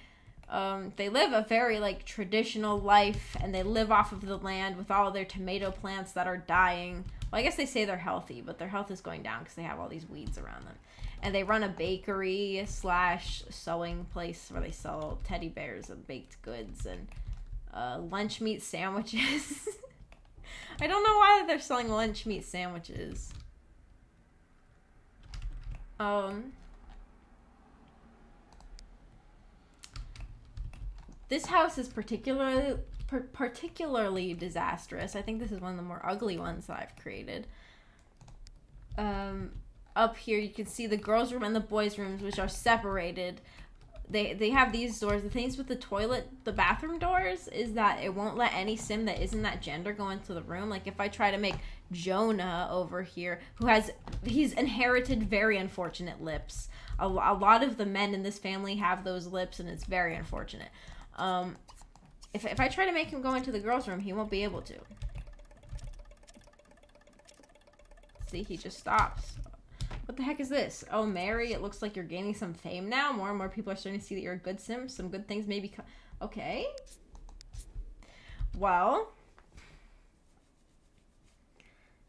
[SPEAKER 1] they live a very, like, traditional life, and they live off of the land with all of their tomato plants that are dying. Well, I guess they say they're healthy, but their health is going down because they have all these weeds around them. And they run a bakery / sewing place where they sell teddy bears and baked goods and lunch meat sandwiches. I don't know why they're selling lunch meat sandwiches. This house is particularly disastrous. I think this is one of the more ugly ones that I've created. Up here you can see the girls' room and the boys' rooms, which are separated. They have these doors. The things with the bathroom doors, is that it won't let any sim that isn't that gender go into the room. Like, if I try to make Jonah over here, he's inherited very unfortunate lips. A lot of the men in this family have those lips, and it's very unfortunate. If I try to make him go into the girls' room, he won't be able to. See, he just stops. What the heck is this? Oh, Mary, it looks like you're gaining some fame now. More and more people are starting to see that you're a good sim. Some good things maybe okay. Well,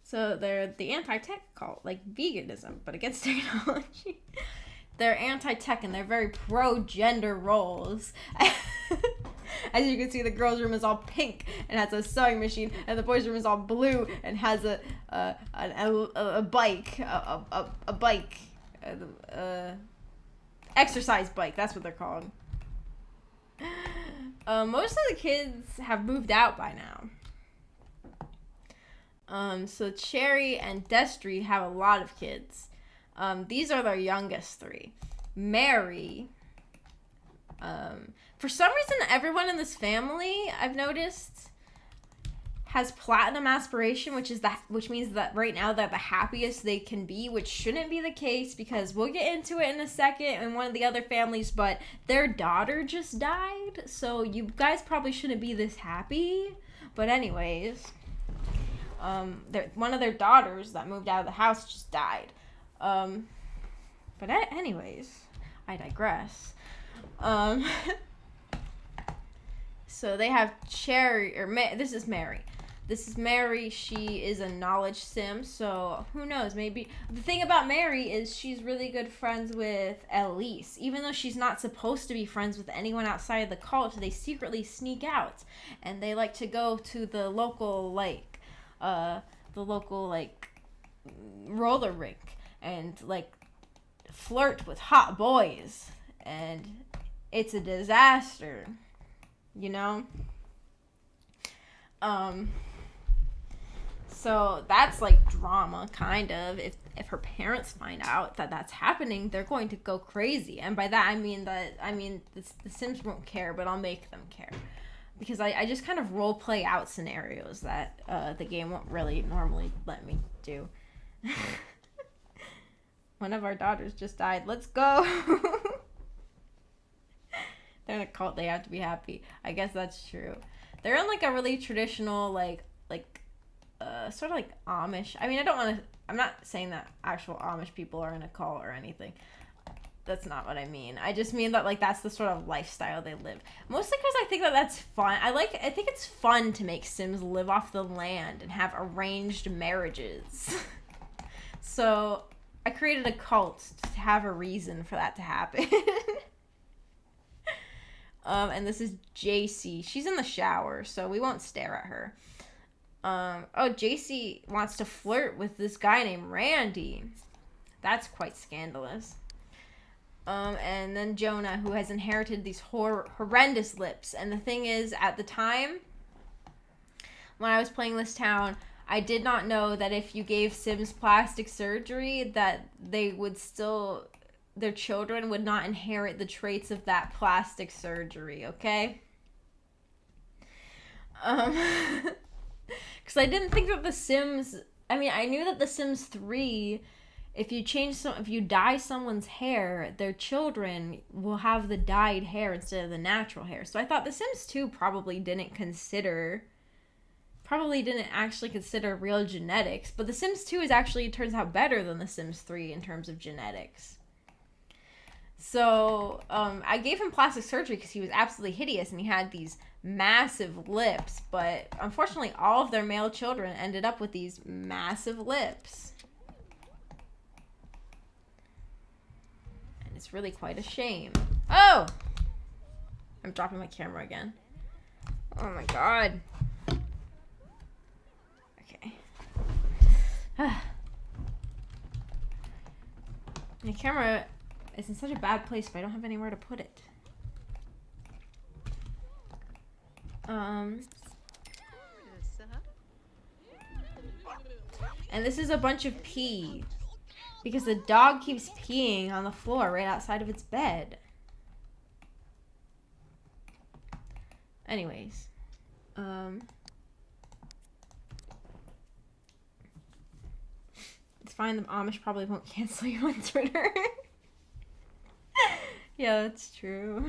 [SPEAKER 1] so they're the anti-tech cult, like veganism, but against technology. They're anti-tech, and they're very pro-gender roles. As you can see, the girls' room is all pink and has a sewing machine, and the boys' room is all blue and has a bike, exercise bike. That's what they're called. Most of the kids have moved out by now. So Cherry and Destry have a lot of kids. These are their youngest three. Mary. For some reason, everyone in this family, I've noticed, has platinum aspiration, which means that right now they're the happiest they can be, which shouldn't be the case, because we'll get into it in a second in one of the other families, but their daughter just died, so you guys probably shouldn't be this happy. But anyways, one of their daughters that moved out of the house just died. But anyways, I digress. So they have Cherry, this is Mary. This is Mary. She is a knowledge sim, so who knows? Maybe the thing about Mary is she's really good friends with Elise. Even though she's not supposed to be friends with anyone outside of the cult, they secretly sneak out, and they like to go to the local roller rink and like flirt with hot boys, and it's a disaster, you know? So that's like drama, kind of. If her parents find out that that's happening, they're going to go crazy. And by that I mean the Sims won't care, but I'll make them care, because I just kind of role play out scenarios that the game won't really normally let me do. One of our daughters just died. Let's go. They're in a cult. They have to be happy. I guess that's true. They're in like a really traditional sort of like Amish. I mean, I don't want to, I'm not saying that actual Amish people are in a cult or anything. That's not what I mean. I just mean that, like, that's the sort of lifestyle they live. Mostly because I think that that's fun. I think it's fun to make Sims live off the land and have arranged marriages. So I created a cult to have a reason for that to happen. And this is JC. She's in the shower, so we won't stare at her. Oh, JC wants to flirt with this guy named Randy. That's quite scandalous. And then Jonah, who has inherited these horrendous lips. And the thing is, at the time, when I was playing this town, I did not know that if you gave Sims plastic surgery, that they would still, their children would not inherit the traits of that plastic surgery, okay? Because I didn't think that The Sims, I mean, I knew that The Sims 3, if you dye someone's hair, their children will have the dyed hair instead of the natural hair. So I thought The Sims 2 probably didn't actually consider real genetics. But The Sims 2 it turns out better than The Sims 3 in terms of genetics. So I gave him plastic surgery because he was absolutely hideous and he had these massive lips. But unfortunately, all of their male children ended up with these massive lips. It's really quite a shame. Oh! I'm dropping my camera again. Oh my god. Okay. My camera is in such a bad place, but I don't have anywhere to put it. And this is a bunch of pee. Because the dog keeps peeing on the floor right outside of its bed. Anyways. It's fine, the Amish probably won't cancel you on Twitter. Yeah, that's true.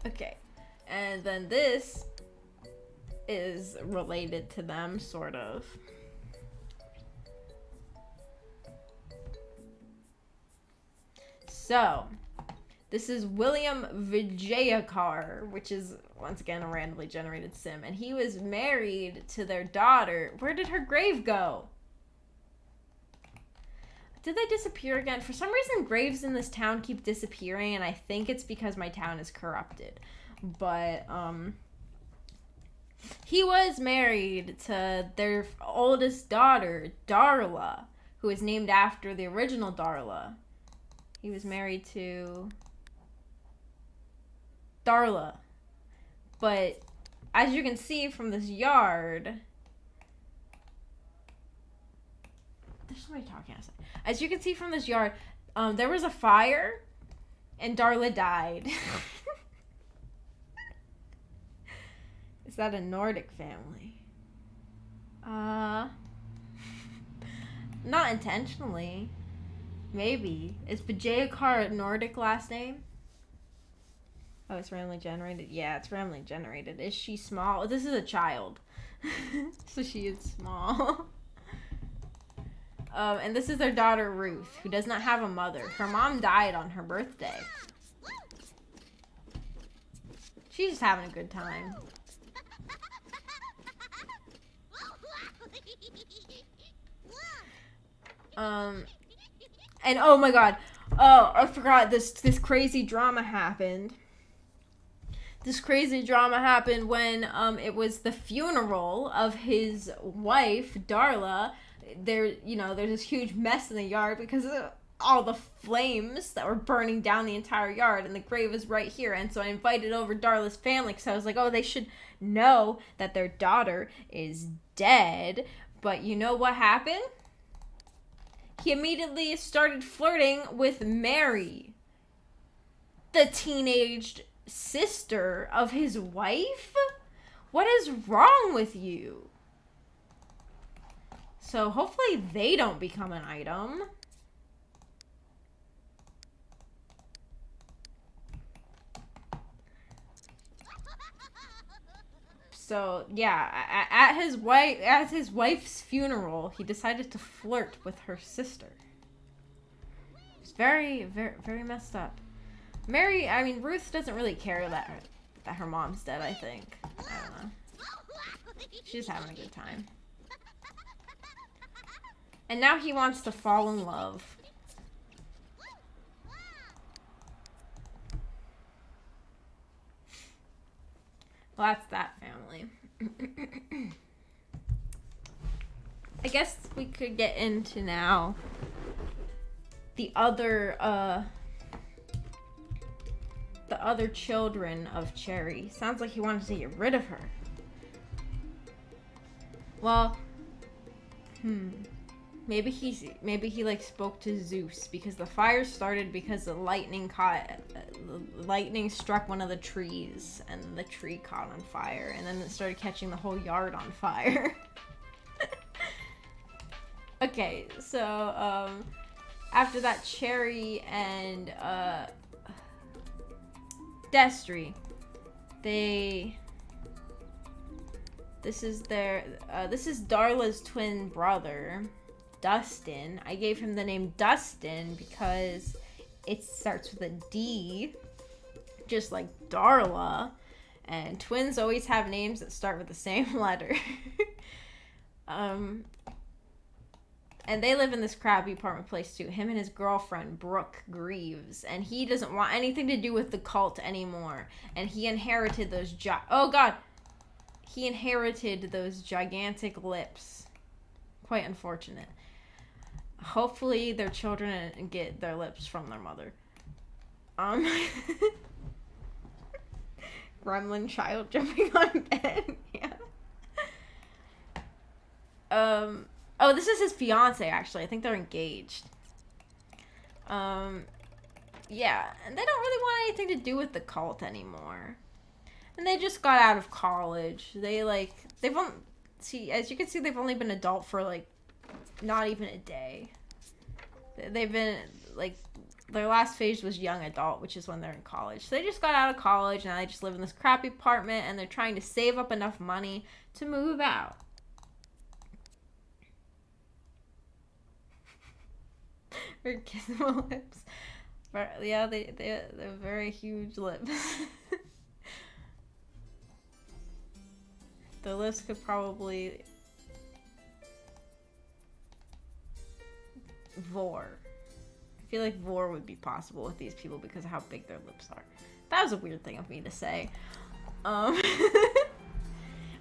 [SPEAKER 1] Okay. And then this is related to them, sort of. So, this is William Vijayakar, which is, once again, a randomly generated sim. And he was married to their daughter. Where did her grave go? Did they disappear again? For some reason, graves in this town keep disappearing, and I think it's because my town is corrupted. But, he was married to their oldest daughter, Darla, who is named after the original Darla. He was married to Darla. But as you can see from this yard, there's somebody talking outside. As you can see from this yard, there was a fire and Darla died. Is that a Nordic family? Not intentionally. Maybe. Is Vijayakar a Nordic last name? Oh, it's randomly generated? Yeah, it's randomly generated. Is she small? This is a child. So she is small. And this is their daughter, Ruth, who does not have a mother. Her mom died on her birthday. She's just having a good time. And oh my god. Oh, I forgot this crazy drama happened. This crazy drama happened when it was the funeral of his wife, Darla. There's this huge mess in the yard because of all the flames that were burning down the entire yard, and the grave is right here. And so I invited over Darla's family because I was like, oh, they should know that their daughter is dead. But you know what happened? He immediately started flirting with Mary, the teenaged sister of his wife. What is wrong with you? So hopefully they don't become an item. So yeah, at his wife's funeral, he decided to flirt with her sister. It's very, very, very messed up. Ruth doesn't really care that her mom's dead, I think. I don't know. She's having a good time. And now he wants to fall in love. Well, that's that family. I guess we could get into now the other children of Cherry. Sounds like he wanted to get rid of her. Well, maybe he like spoke to Zeus, because the fire started because the lightning struck one of the trees and the tree caught on fire, and then it started catching the whole yard on fire. Okay, so after that, Cherry and Destry, this is Darla's twin brother, Dustin. I gave him the name Dustin because it starts with a D, just like Darla, and twins always have names that start with the same letter. And they live in this crappy apartment place too. Him and his girlfriend, Brooke Greaves. And he doesn't want anything to do with the cult anymore. And he inherited those He inherited those gigantic lips. Quite unfortunate. Hopefully their children get their lips from their mother. Gremlin child jumping on bed. Yeah. Oh, this is his fiance, actually. I think they're engaged. Yeah, and they don't really want anything to do with the cult anymore. And they just got out of college. As you can see, they've only been adult for, like, not even a day. They've been, like, their last phase was young adult, which is when they're in college. So they just got out of college, and now they just live in this crappy apartment, and they're trying to save up enough money to move out. Her kissable lips. But yeah, they're very huge lips. The lips could probably vor. I feel like vor would be possible with these people because of how big their lips are. That was a weird thing of me to say. And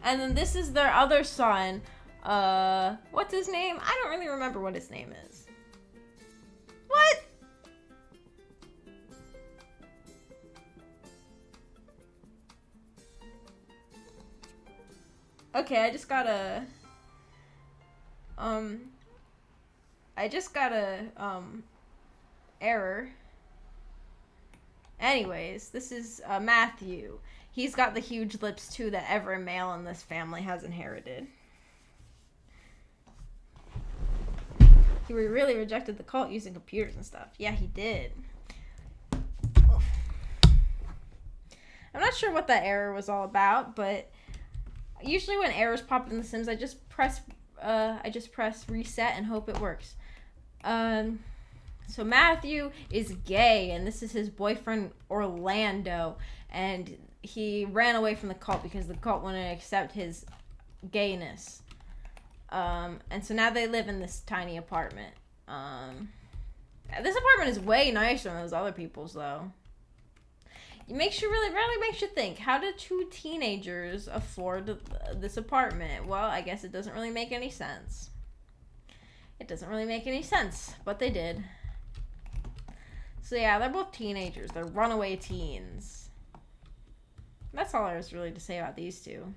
[SPEAKER 1] then this is their other son. What's his name? I don't really remember what his name is. What? Okay, I just got a error. Anyways, this is Matthew. He's got the huge lips too that every male in this family has inherited. He really rejected the cult using computers and stuff. Yeah, he did. I'm not sure what that error was all about, but usually when errors pop up in The Sims, I just press reset and hope it works. So Matthew is gay, and this is his boyfriend Orlando, and he ran away from the cult because the cult wouldn't accept his gayness. And so now they live in this tiny apartment. This apartment is way nicer than those other people's, though. It really makes you think. How did two teenagers afford this apartment? Well, I guess it doesn't really make any sense. It doesn't really make any sense, but they did. So yeah, they're both teenagers. They're runaway teens. That's all there is really to say about these two.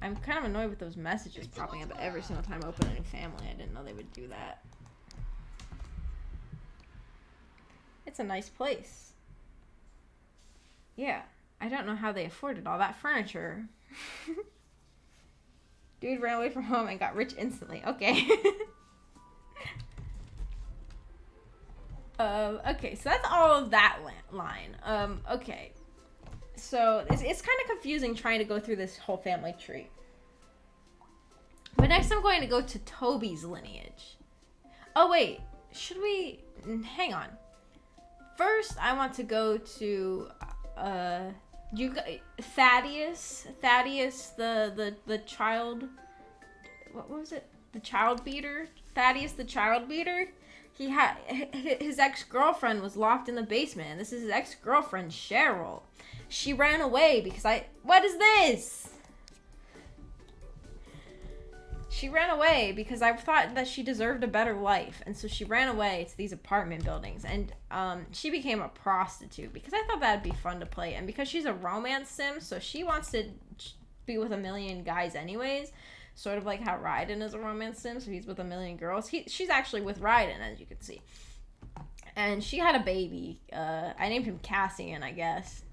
[SPEAKER 1] I'm kind of annoyed with those messages popping up every single time opening a family. I didn't know they would do that. It's a nice place. Yeah, I don't know how they afforded all that furniture. Dude ran away from home and got rich instantly. Okay. Okay, so that's all of that line. Okay. So it's kind of confusing trying to go through this whole family tree. But next I'm going to go to Toby's lineage. Oh wait, should we... Hang on. First, I want to go to Thaddeus, the child... What was it? The child beater? Thaddeus the child beater? He had... His ex-girlfriend was locked in the basement, and this is his ex-girlfriend, Cheryl. She ran away because What is this? She ran away because I thought that she deserved a better life. And so she ran away to these apartment buildings. And she became a prostitute because I thought that'd be fun to play. And because she's a romance sim, so she wants to be with a million guys anyways. Sort of like how Ryden is a romance sim, so he's with a million girls. She's actually with Ryden, as you can see. And she had a baby. I named him Cassian, I guess.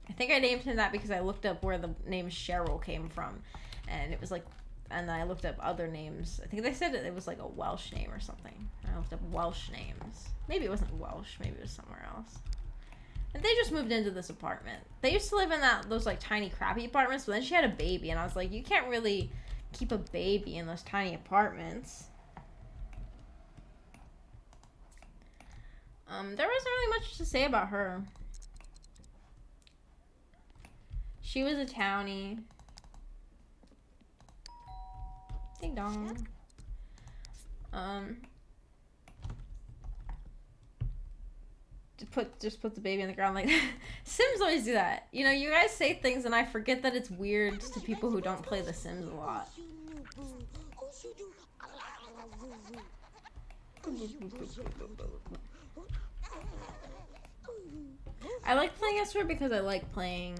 [SPEAKER 1] I think I named him that because I looked up where the name Cheryl came from. And it was like... And then I looked up other names. I think they said it was like a Welsh name or something. I looked up Welsh names. Maybe it wasn't Welsh. Maybe it was somewhere else. And they just moved into this apartment. They used to live in those like tiny crappy apartments, but then she had a baby. And I was like, you can't really keep a baby in those tiny apartments. There wasn't really much to say about her. She was a townie. Ding dong. Just put the baby on the ground like Sims always do that. You know, you guys say things and I forget that it's weird to people who don't play The Sims a lot. I like playing as her because I like playing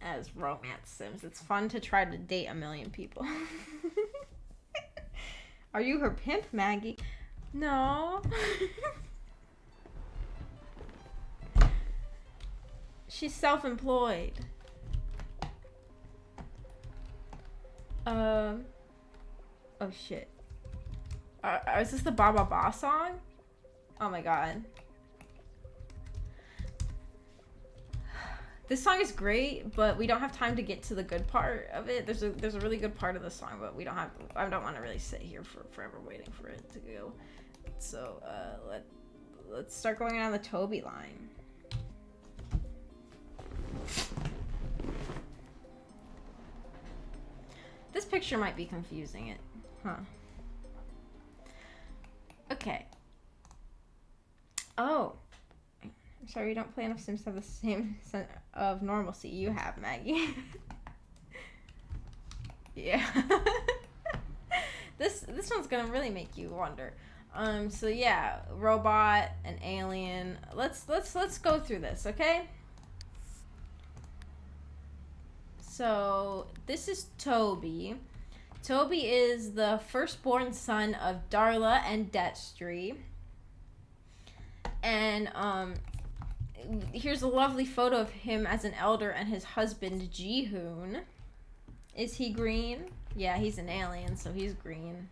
[SPEAKER 1] as romance sims. It's fun to try to date a million people. Are you her pimp, Maggie? No. She's self-employed. Oh shit. Is this the Ba Ba Ba song? Oh my god. This song is great, but we don't have time to get to the good part of it. There's a really good part of the song, but I don't want to really sit here for forever waiting for it to go. So let's start going down the Toby line. This picture might be confusing it, huh? Okay. Oh. I'm sorry you don't play enough Sims to have the same sense of normalcy you have, Maggie. Yeah. This one's gonna really make you wonder. So yeah, robot and alien. Let's go through this, okay? So this is Toby. Toby is the firstborn son of Darla and Destry. And here's a lovely photo of him as an elder and his husband Jihoon. Is he green? Yeah, he's an alien, so he's green.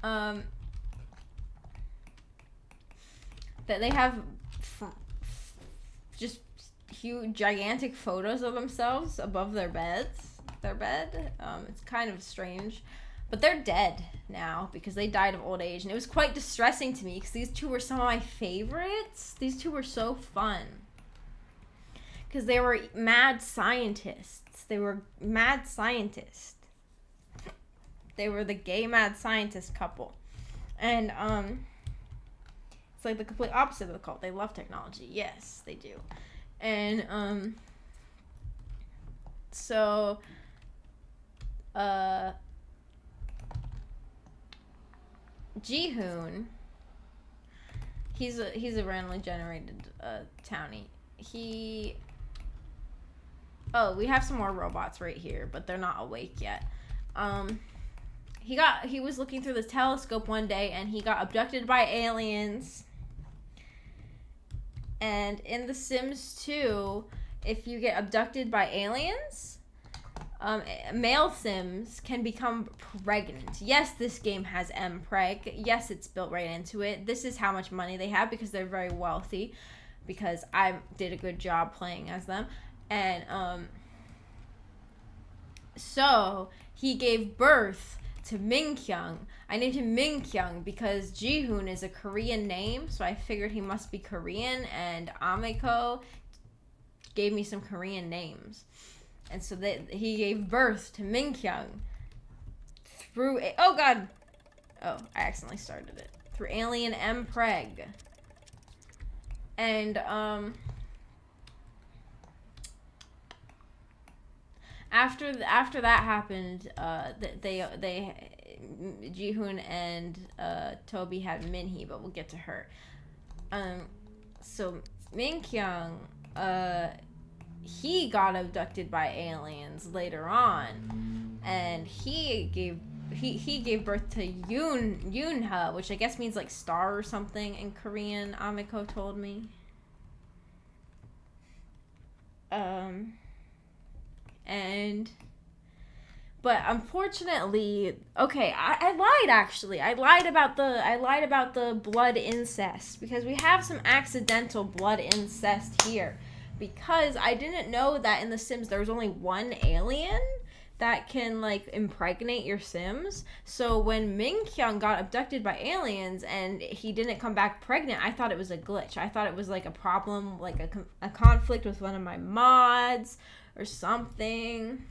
[SPEAKER 1] That they have just huge, gigantic photos of themselves above their beds. Their bed. It's kind of strange. But they're dead now because they died of old age. And it was quite distressing to me because these two were some of my favorites. These two were so fun. Because they were mad scientists. They were mad scientists. They were the gay mad scientist couple. And it's like the complete opposite of the cult. They love technology. Yes, they do. And so Jihoon, he's a randomly generated townie. We have some more robots right here, but they're not awake yet. He was looking through the telescope one day and he got abducted by aliens. And in The Sims 2, if you get abducted by aliens, male Sims can become pregnant. Yes, this game has mpreg. Yes, it's built right into it. This is how much money they have because they're very wealthy. Because I did a good job playing as them. And, so he gave birth to Minkyung. I named him Minkyung because Jihoon is a Korean name, so I figured he must be Korean, and Ameko gave me some Korean names. And so he gave birth to Minkyung through oh god. Oh, I accidentally started it. Through alien mpreg. And after that happened, they Jihoon and Toby had Minhee, but we'll get to her. So Minkyung, he got abducted by aliens later on, and he gave birth to Yoonha, which I guess means like star or something in Korean. Amiko told me. But unfortunately, okay, I lied actually. I lied about the blood incest because we have some accidental blood incest here. Because I didn't know that in The Sims there was only one alien that can like impregnate your Sims. So when Minkyung got abducted by aliens and he didn't come back pregnant, I thought it was a glitch. I thought it was like a problem, like a conflict with one of my mods or something.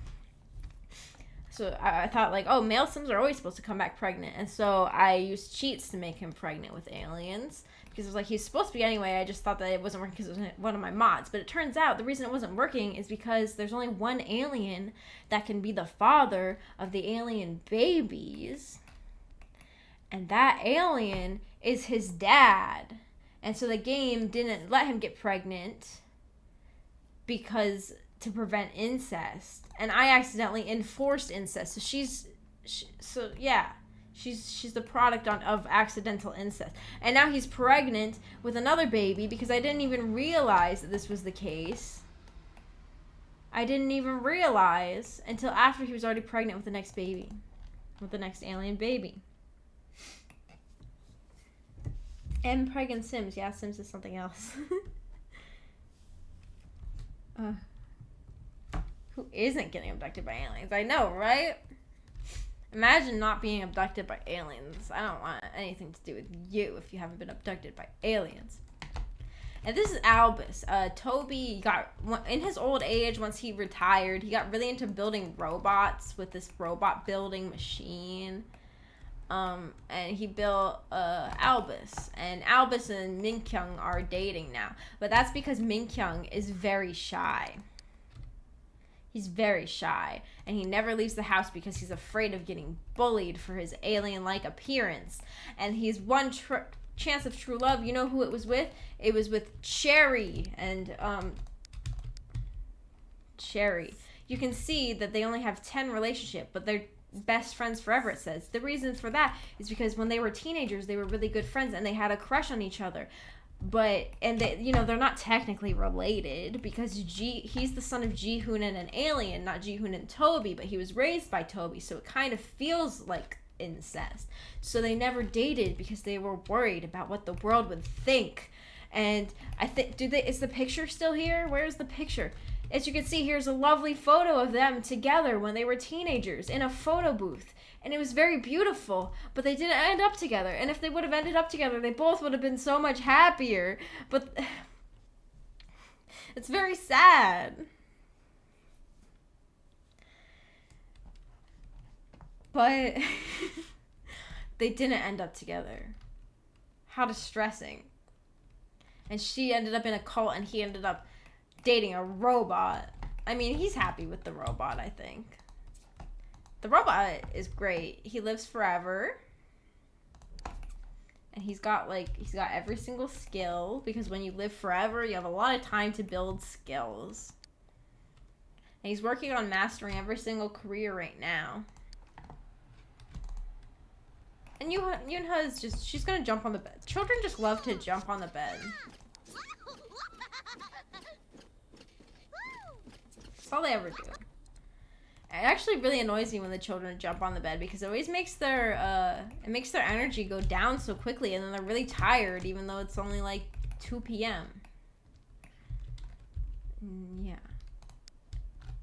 [SPEAKER 1] So I thought like, oh, male Sims are always supposed to come back pregnant. And so I used cheats to make him pregnant with aliens. Because it was like, he's supposed to be anyway. I just thought that it wasn't working because it was one of my mods. But it turns out the reason it wasn't working is because there's only one alien that can be the father of the alien babies. And that alien is his dad. And so the game didn't let him get pregnant because to prevent incest. And I accidentally enforced incest. So she's the product of accidental incest. And now he's pregnant with another baby because I didn't even realize that this was the case. I didn't even realize until after he was already pregnant with the next baby. With the next alien baby. And pregnant Sims. Yeah, Sims is something else. Who isn't getting abducted by aliens? I know, right? Imagine not being abducted by aliens. I don't want anything to do with you if you haven't been abducted by aliens. And this is Albus. Toby got, in his old age, once he retired, he got really into building robots with this robot building machine. And he built Albus. And Albus and Minkyung are dating now. But that's because Minkyung is very shy. He's very shy, and he never leaves the house because he's afraid of getting bullied for his alien-like appearance. And he's one chance of true love. You know who it was with? It was with Cherry and Cherry. You can see that they only have 10 relationship, but they're best friends forever, it says. The reason for that is because when they were teenagers, they were really good friends, and they had a crush on each other. But, and they, you know, they're not technically related because he's the son of Jihoon and an alien, not Jihoon and Toby, but he was raised by Toby, so it kind of feels like incest. So they never dated because they were worried about what the world would think. And I think, is the picture still here? Where's the picture? As you can see, here's a lovely photo of them together when they were teenagers in a photo booth. And it was very beautiful, but they didn't end up together. And if they would have ended up together, they both would have been so much happier. But it's very sad. But they didn't end up together. How distressing. And she ended up in a cult, and he ended up dating a robot. I mean, he's happy with the robot, I think. The robot is great. He lives forever. And he's got every single skill, because when you live forever, you have a lot of time to build skills. And he's working on mastering every single career right now. And Yoonha is just, she's gonna jump on the bed. Children just love to jump on the bed. That's all they ever do. It actually really annoys me when the children jump on the bed because it always makes their energy go down so quickly, and then they're really tired even though it's only like 2 p.m. Yeah.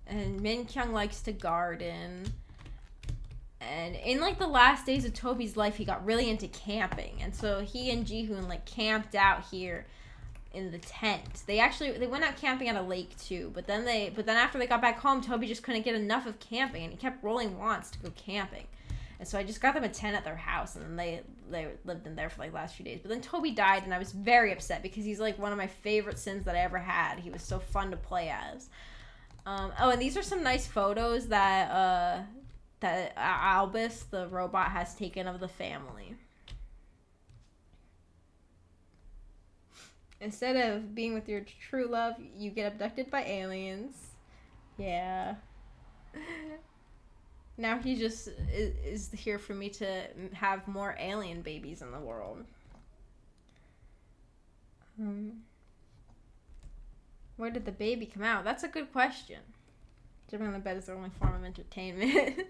[SPEAKER 1] And Min Kyung likes to garden. And in like the last days of Toby's life, he got really into camping, and so he and Jihoon like camped out here in the tent. They went out camping at a lake too, but then after they got back home, Toby just couldn't get enough of camping, and he kept rolling wants to go camping. And so I just got them a tent at their house, and then they lived in there for like the last few days. But then Toby died, and I was very upset because he's like one of my favorite Sims that I ever had. He was so fun to play as. Oh, and these are some nice photos that Albus, the robot, has taken of the family. Instead of being with your true love, you get abducted by aliens. Yeah. Now he just is here for me to have more alien babies in the world. Where did the baby come out? That's a good question. Jumping on the bed is the only form of entertainment.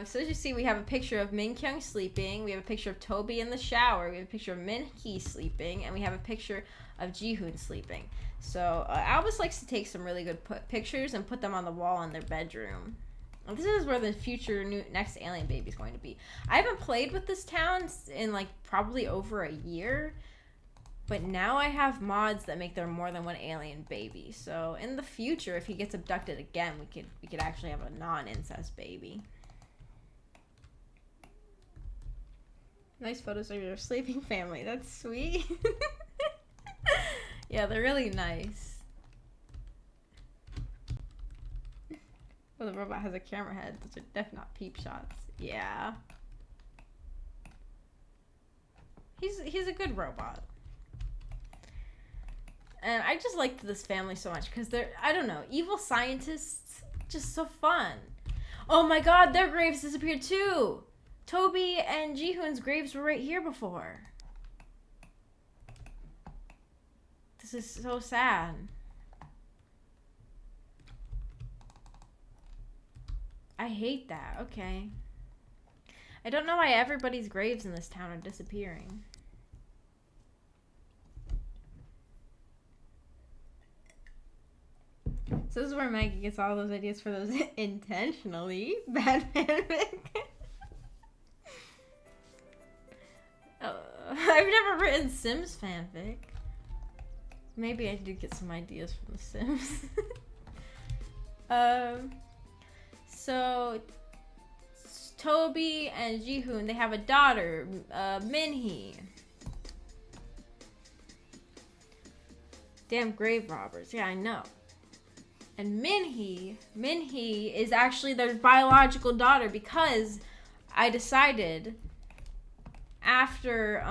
[SPEAKER 1] So as you see, we have a picture of Min Kyung sleeping, we have a picture of Toby in the shower, we have a picture of Min Hee sleeping, and we have a picture of Jihoon sleeping. So Albus likes to take some really good pictures and put them on the wall in their bedroom. And this is where the future next alien baby is going to be. I haven't played with this town in like probably over a year, but now I have mods that make there more than one alien baby. So in the future, if he gets abducted again, we could actually have a non-incest baby. Nice photos of your sleeping family. That's sweet. Yeah, they're really nice. Well, the robot has a camera head. Those are definitely not peep shots. Yeah. He's a good robot. And I just liked this family so much because they're, I don't know, evil scientists, just so fun. Oh my god, their graves disappeared too! Toby and Jihoon's graves were right here before. This is so sad. I hate that. Okay. I don't know why everybody's graves in this town are disappearing. So this is where Maggie gets all those ideas for those intentionally bad fanfic. I've never written Sims fanfic. Maybe I did get some ideas from The Sims. So Toby and Jihoon, they have a daughter, Min-hee. Damn grave robbers. Yeah, I know. And Min-hee is actually their biological daughter because I decided after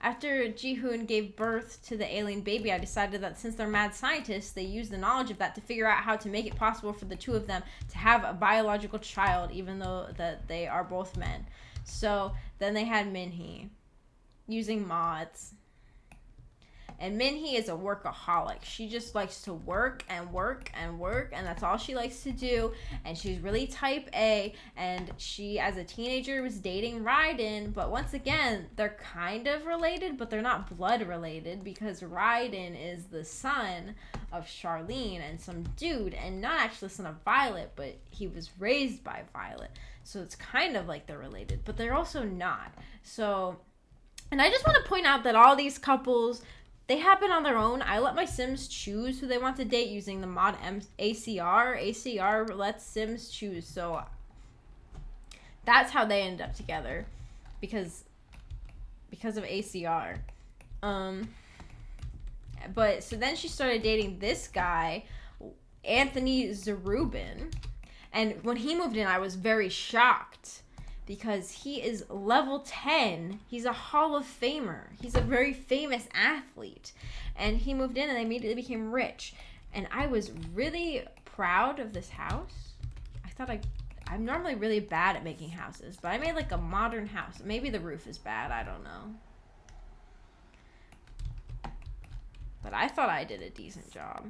[SPEAKER 1] Jihoon gave birth to the alien baby, I decided that since they're mad scientists, they use the knowledge of that to figure out how to make it possible for the two of them to have a biological child, even though that they are both men. So then they had Min-hee using mods. And Min-hee is a workaholic. She just likes to work and work and work, and that's all she likes to do. And she's really type A, and she, as a teenager, was dating Ryden. But once again, they're kind of related, but they're not blood related because Ryden is the son of Charlene and some dude, and not actually the son of Violet, but he was raised by Violet. So it's kind of like they're related, but they're also not. So, and I just want to point out that all these couples, they happen on their own. I let my Sims choose who they want to date using the mod ACR. ACR lets Sims choose. So that's how they ended up together because of ACR. But so then she started dating this guy, Anthony Zarubin. And when he moved in, I was very shocked because he is level 10. He's a Hall of Famer. He's a very famous athlete. And he moved in and they immediately became rich. And I was really proud of this house. I'm normally really bad at making houses, but I made like a modern house. Maybe the roof is bad. I don't know. But I thought I did a decent job.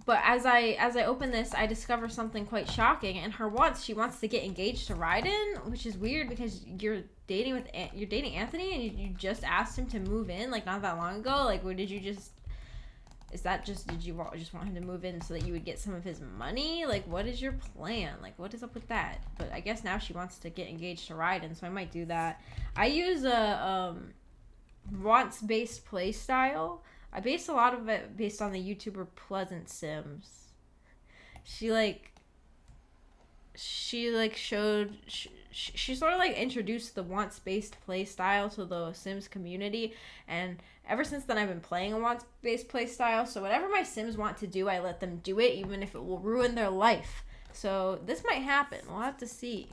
[SPEAKER 1] But as I open this, I discover something quite shocking. And she wants to get engaged to Ryden, which is weird because you're dating Anthony, and you just asked him to move in like not that long ago. Like, what did you just? Is that just, did you just want him to move in so that you would get some of his money? Like, what is your plan? Like, what is up with that? But I guess now she wants to get engaged to Ryden, so I might do that. I use a wants-based play style. I based a lot of it based on the YouTuber Pleasant Sims. She sort of like introduced the wants-based play style to the Sims community, and ever since then I've been playing a wants-based play style. So whatever my Sims want to do, I let them do it, even if it will ruin their life. So this might happen. We'll have to see.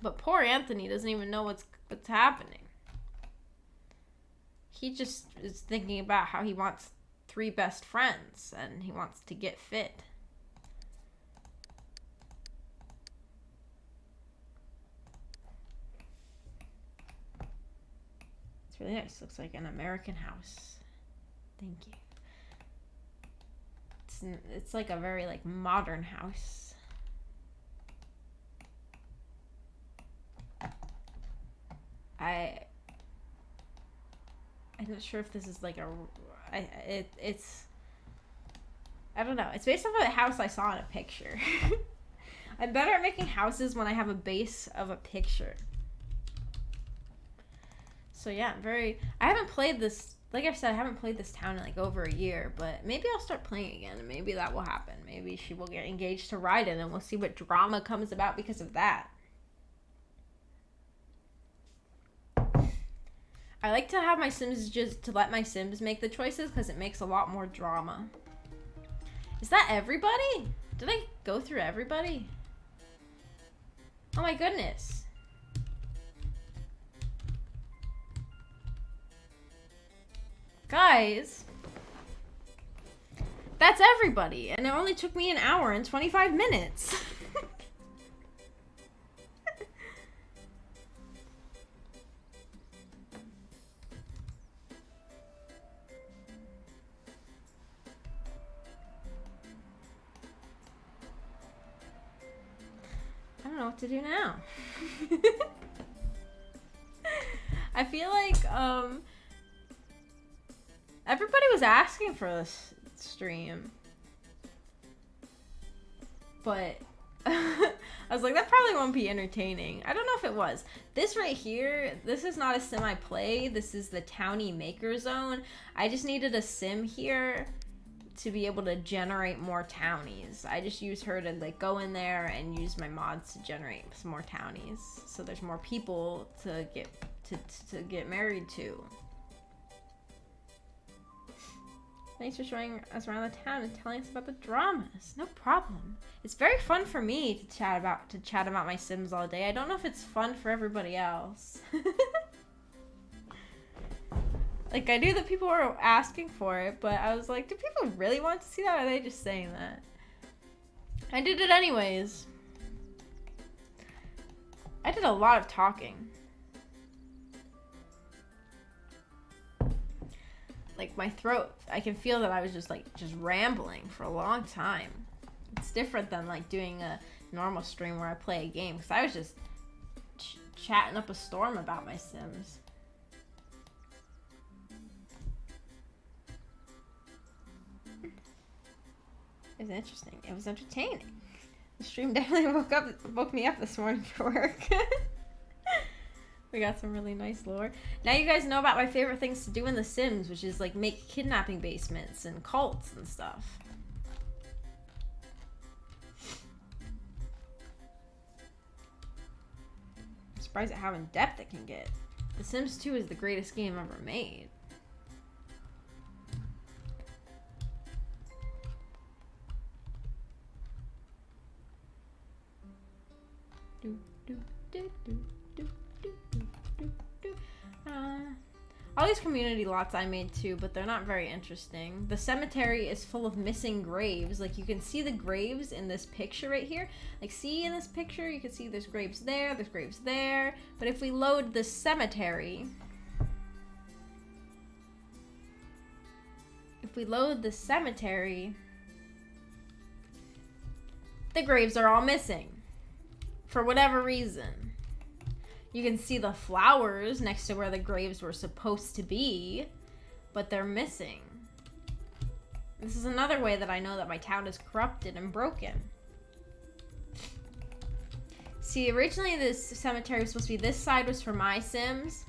[SPEAKER 1] But poor Anthony doesn't even know what's happening. He just is thinking about how he wants 3 best friends and he wants to get fit. It's really nice. Looks like an American house. Thank you. It's like a very like modern house. I'm not sure if this is like it's I don't know. It's based off of a house I saw in a picture. I'm better at making houses when I have a base of a picture. So yeah, I haven't played this, like I said, I haven't played this town in like over a year, but maybe I'll start playing again and maybe that will happen. Maybe she will get engaged to Ryden and we'll see what drama comes about because of that. I like to have my Sims to let my Sims make the choices because it makes a lot more drama. Is that everybody? Did I go through everybody? Oh my goodness. Guys, that's everybody, and it only took me an hour and 25 minutes. I don't know what to do now. I feel like, everybody was asking for this stream. But I was like, that probably won't be entertaining. I don't know if it was. This right here, this is not a sim I play. This is the Townie Maker Zone. I just needed a sim here to be able to generate more townies. I just use her to like go in there and use my mods to generate some more townies. So there's more people to get married to. Thanks for showing us around the town and telling us about the dramas. No problem. It's very fun for me to chat about my Sims all day. I don't know if it's fun for everybody else. Like, I knew that people were asking for it, but I was like, do people really want to see that, or are they just saying that? I did it anyways. I did a lot of talking. Like, my throat, I can feel that I was just rambling for a long time. It's different than, like, doing a normal stream where I play a game, because I was just chatting up a storm about my Sims. It was interesting. It was entertaining. The stream definitely woke me up this morning for work. We got some really nice lore. Now you guys know about my favorite things to do in The Sims, which is like make kidnapping basements and cults and stuff. I'm surprised at how in depth it can get. The Sims 2 is the greatest game ever made. all these community lots I made too, but they're not very interesting. The cemetery is full of missing graves. Like, you can see the graves in this picture right here. Like, see in this picture, you can see there's graves there, there's graves there. But if we load the cemetery, the graves are all missing. For whatever reason. You can see the flowers next to where the graves were supposed to be, but they're missing. This is another way that I know that my town is corrupted and broken. See, originally this cemetery was supposed to be, this side was for my Sims,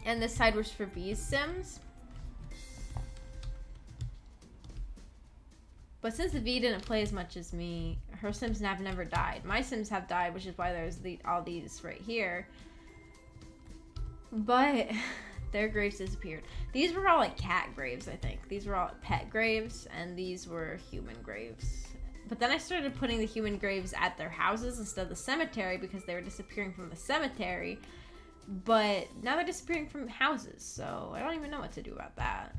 [SPEAKER 1] and this side was for B's Sims. But since V didn't play as much as me, her Sims have never died. My Sims have died, which is why there's all these right here. But their graves disappeared. These were all like cat graves, I think. These were all pet graves, and these were human graves. But then I started putting the human graves at their houses instead of the cemetery because they were disappearing from the cemetery. But now they're disappearing from houses, so I don't even know what to do about that.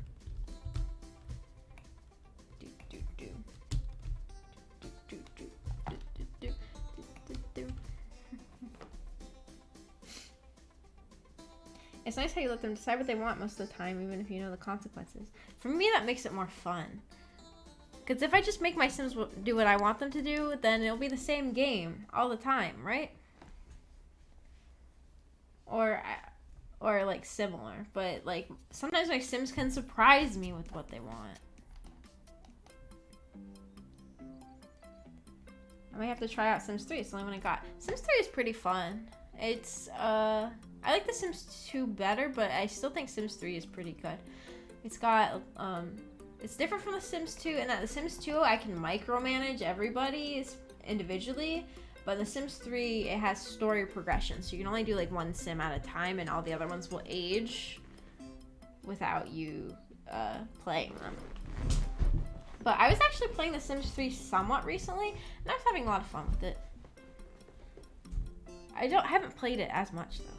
[SPEAKER 1] It's nice how you let them decide what they want most of the time, even if you know the consequences. For me, that makes it more fun. Because if I just make my Sims do what I want them to do, then it'll be the same game all the time, right? Or like similar. But like sometimes my Sims can surprise me with what they want. I might have to try out Sims 3. It's the only one I got. Sims 3 is pretty fun. It's I like The Sims 2 better, but I still think Sims 3 is pretty good. It's got, it's different from The Sims 2, and at The Sims 2, I can micromanage everybody individually, but in The Sims 3, it has story progression, so you can only do like one Sim at a time, and all the other ones will age without you playing them. But I was actually playing The Sims 3 somewhat recently, and I was having a lot of fun with it. I haven't played it as much, though.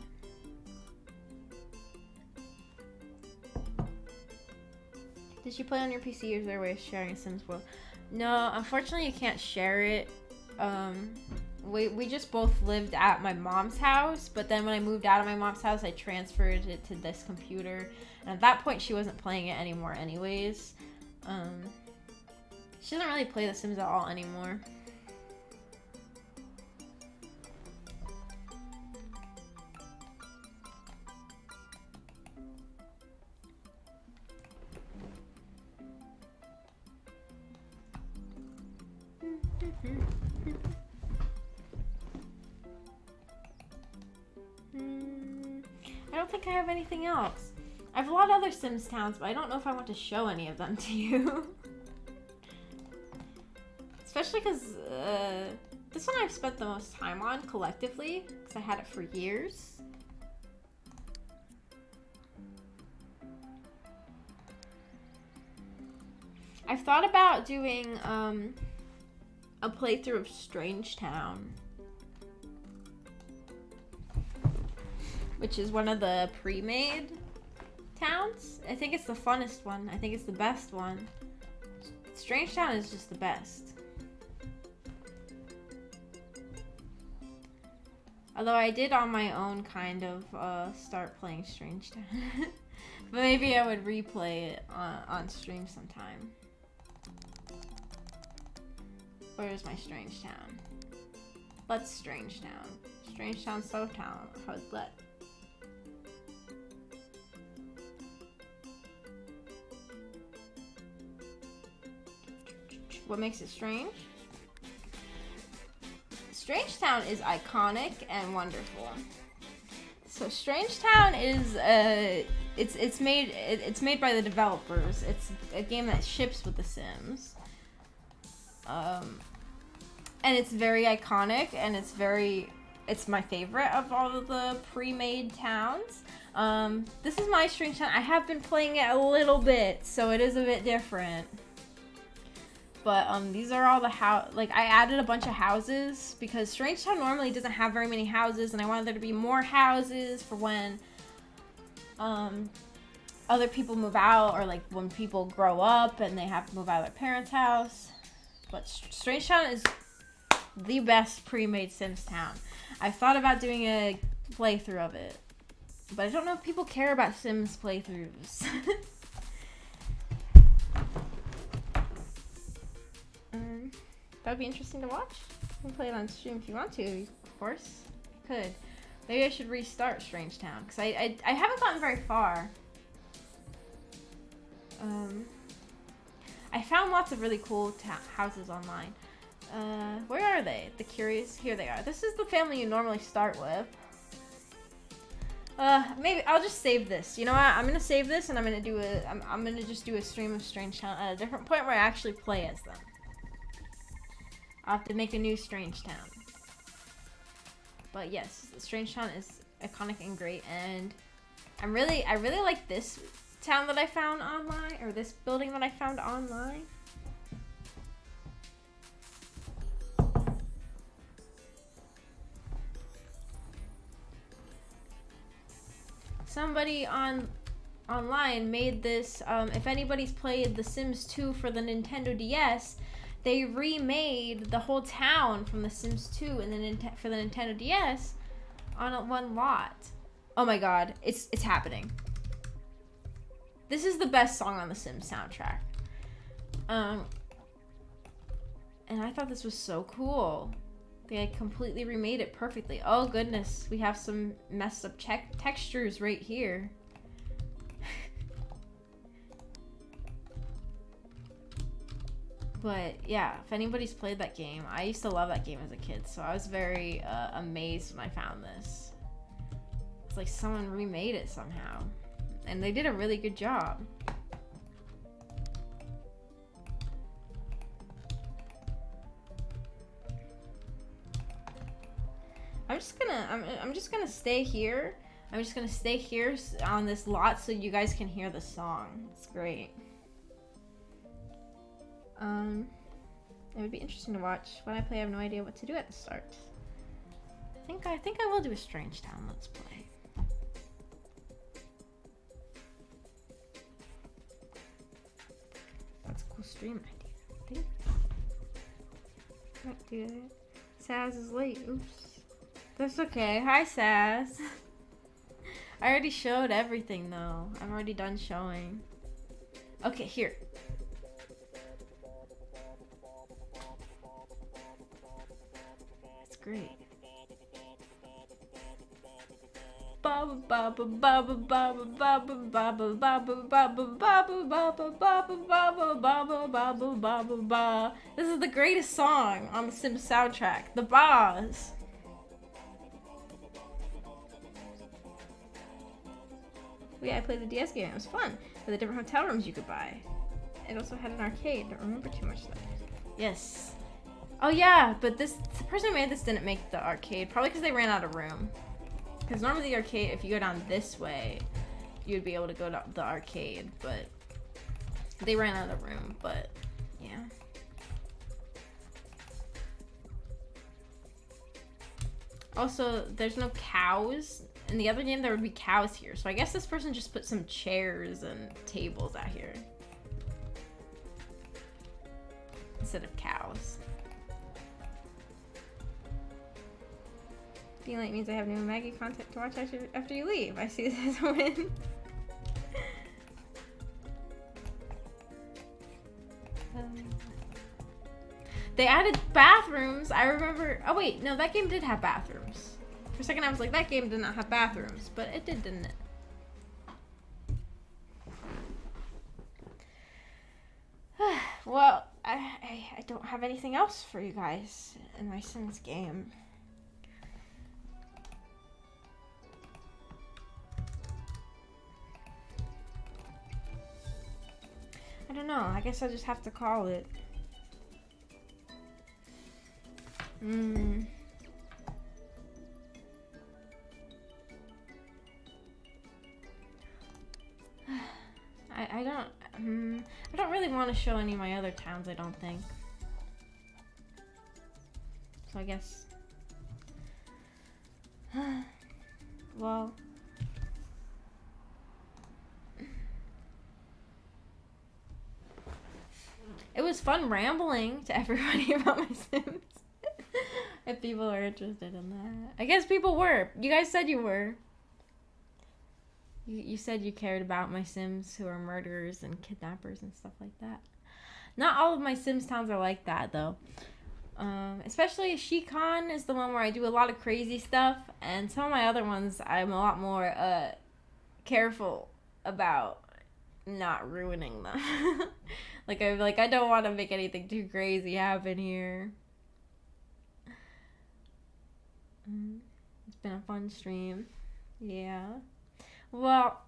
[SPEAKER 1] Did you play on your PC, or is there a way of sharing a Sims world? No, unfortunately you can't share it. We just both lived at my mom's house, but then when I moved out of my mom's house, I transferred it to this computer. And at that point, she wasn't playing it anymore anyways. She doesn't really play The Sims at all anymore. I don't think I have anything else. I have a lot of other Sims towns, but I don't know if I want to show any of them to you. Especially because this one I've spent the most time on collectively, because I had it for years. I've thought about doing a playthrough of Strange Town, which is one of the pre-made towns. I think it's the funnest one. I think it's the best one. Strange Town is just the best. Although I did on my own kind of start playing Strange Town. But maybe I would replay it on stream sometime. Where's my Strange Town? Let's Strange Town. Strange Town, So Town. How's that? What makes it strange? Strange Town is iconic and wonderful. So Strange Town is it's made by the developers. It's a game that ships with The Sims. And it's very iconic, and it's my favorite of all of the pre-made towns. This is my Strange Town. I have been playing it a little bit, so it is a bit different. But these are all the I added a bunch of houses because Strange Town normally doesn't have very many houses, and I wanted there to be more houses for when other people move out, or like when people grow up and they have to move out of their parents' house. But Strange Town is the best pre-made Sims town. I've thought about doing a playthrough of it, but I don't know if people care about Sims playthroughs. That would be interesting to watch. You can play it on stream if you want to, of course. You could. Maybe I should restart Strange Town, because I haven't gotten very far. I found lots of really cool houses online. Where are they? The Curious? Here they are. This is the family you normally start with. Maybe I'll just save this. You know what? I'm gonna save this, and I'm gonna do I'm gonna just do a stream of Strange Town at a different point where I actually play as them. I'll have to make a new Strange Town. But yes, Strange Town is iconic and great, and I really like this town that I found online, or this building that I found online. Somebody online made this. If anybody's played The Sims 2 for the Nintendo DS, they remade the whole town from The Sims 2 and for the Nintendo DS on one lot. Oh my god, it's happening. This is the best song on the Sims soundtrack. And I thought this was so cool. They had completely remade it perfectly. Oh goodness, we have some messed up textures right here. But yeah, if anybody's played that game, I used to love that game as a kid, so I was very amazed when I found this. It's like someone remade it somehow, and they did a really good job. I'm just gonna stay here. I'm just gonna stay here on this lot so you guys can hear the song. It's great. It would be interesting to watch. When I play, I have no idea what to do at the start. I think I will do a Strange Town Let's Play. That's a cool stream idea. Might do that. Saz is late. Oops. That's okay. Hi, Saz. I already showed everything, though. I'm already done showing. Okay, here. It's great. This is the greatest song on the Sims soundtrack. The boss. Yeah, I played the DS game. It was fun. With the different hotel rooms you could buy. It also had an arcade. Don't remember too much though. Yes. Oh yeah, but the person who made this didn't make the arcade. Probably because they ran out of room. Because normally the arcade, if you go down this way, you would be able to go to the arcade. But they ran out of room. But yeah. Also, there's no cows. In the other game, there would be cows here. So I guess this person just put some chairs and tables out here instead of cows. Being late means I have new Maggie content to watch after you leave. I see this as a win. They added bathrooms. I remember. Oh wait, no, that game did have bathrooms. For a second, I was like, that game did not have bathrooms, but it did, didn't it? Well, I don't have anything else for you guys in my Sims game. I don't know. I guess I'll just have to call it. I don't really want to show any of my other towns, I don't think. So I guess. Well. It was fun rambling to everybody about my Sims. If people are interested in that. I guess people were. You guys said you were. You said you cared about my Sims who are murderers and kidnappers and stuff like that. Not all of my Sims towns are like that, though. Especially Shikhan is the one where I do a lot of crazy stuff, and some of my other ones I'm a lot more careful about not ruining them. I don't want to make anything too crazy happen here. It's been a fun stream. Yeah. Well,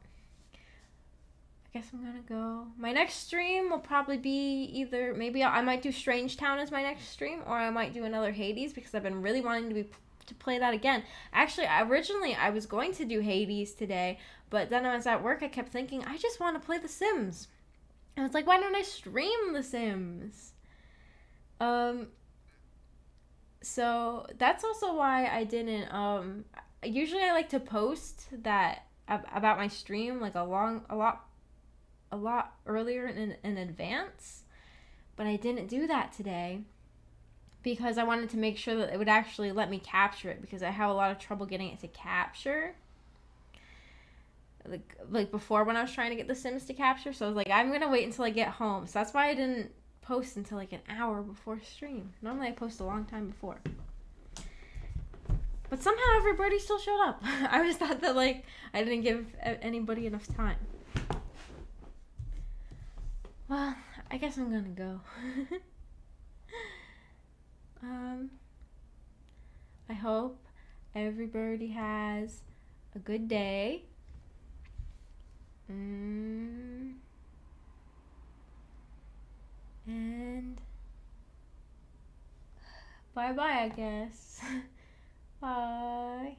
[SPEAKER 1] I guess I'm gonna go. My next stream will probably be either maybe I might do Strange Town as my next stream, or I might do another Hades because I've been really wanting to play that again. Actually, originally I was going to do Hades today, but then I was at work. I kept thinking I just want to play The Sims. I was like, why don't I stream The Sims? So that's also why I didn't. Usually I like to post that about my stream like a lot earlier in advance, but I didn't do that today because I wanted to make sure that it would actually let me capture it, because I have a lot of trouble getting it to capture. Like before when I was trying to get The Sims to capture, so I was like, I'm gonna wait until I get home. So that's why I didn't post until like an hour before stream. Normally I post a long time before. But somehow everybody still showed up. I always thought that like I didn't give anybody enough time. Well, I guess I'm gonna go. I hope everybody has a good day. And bye-bye, I guess. Bye.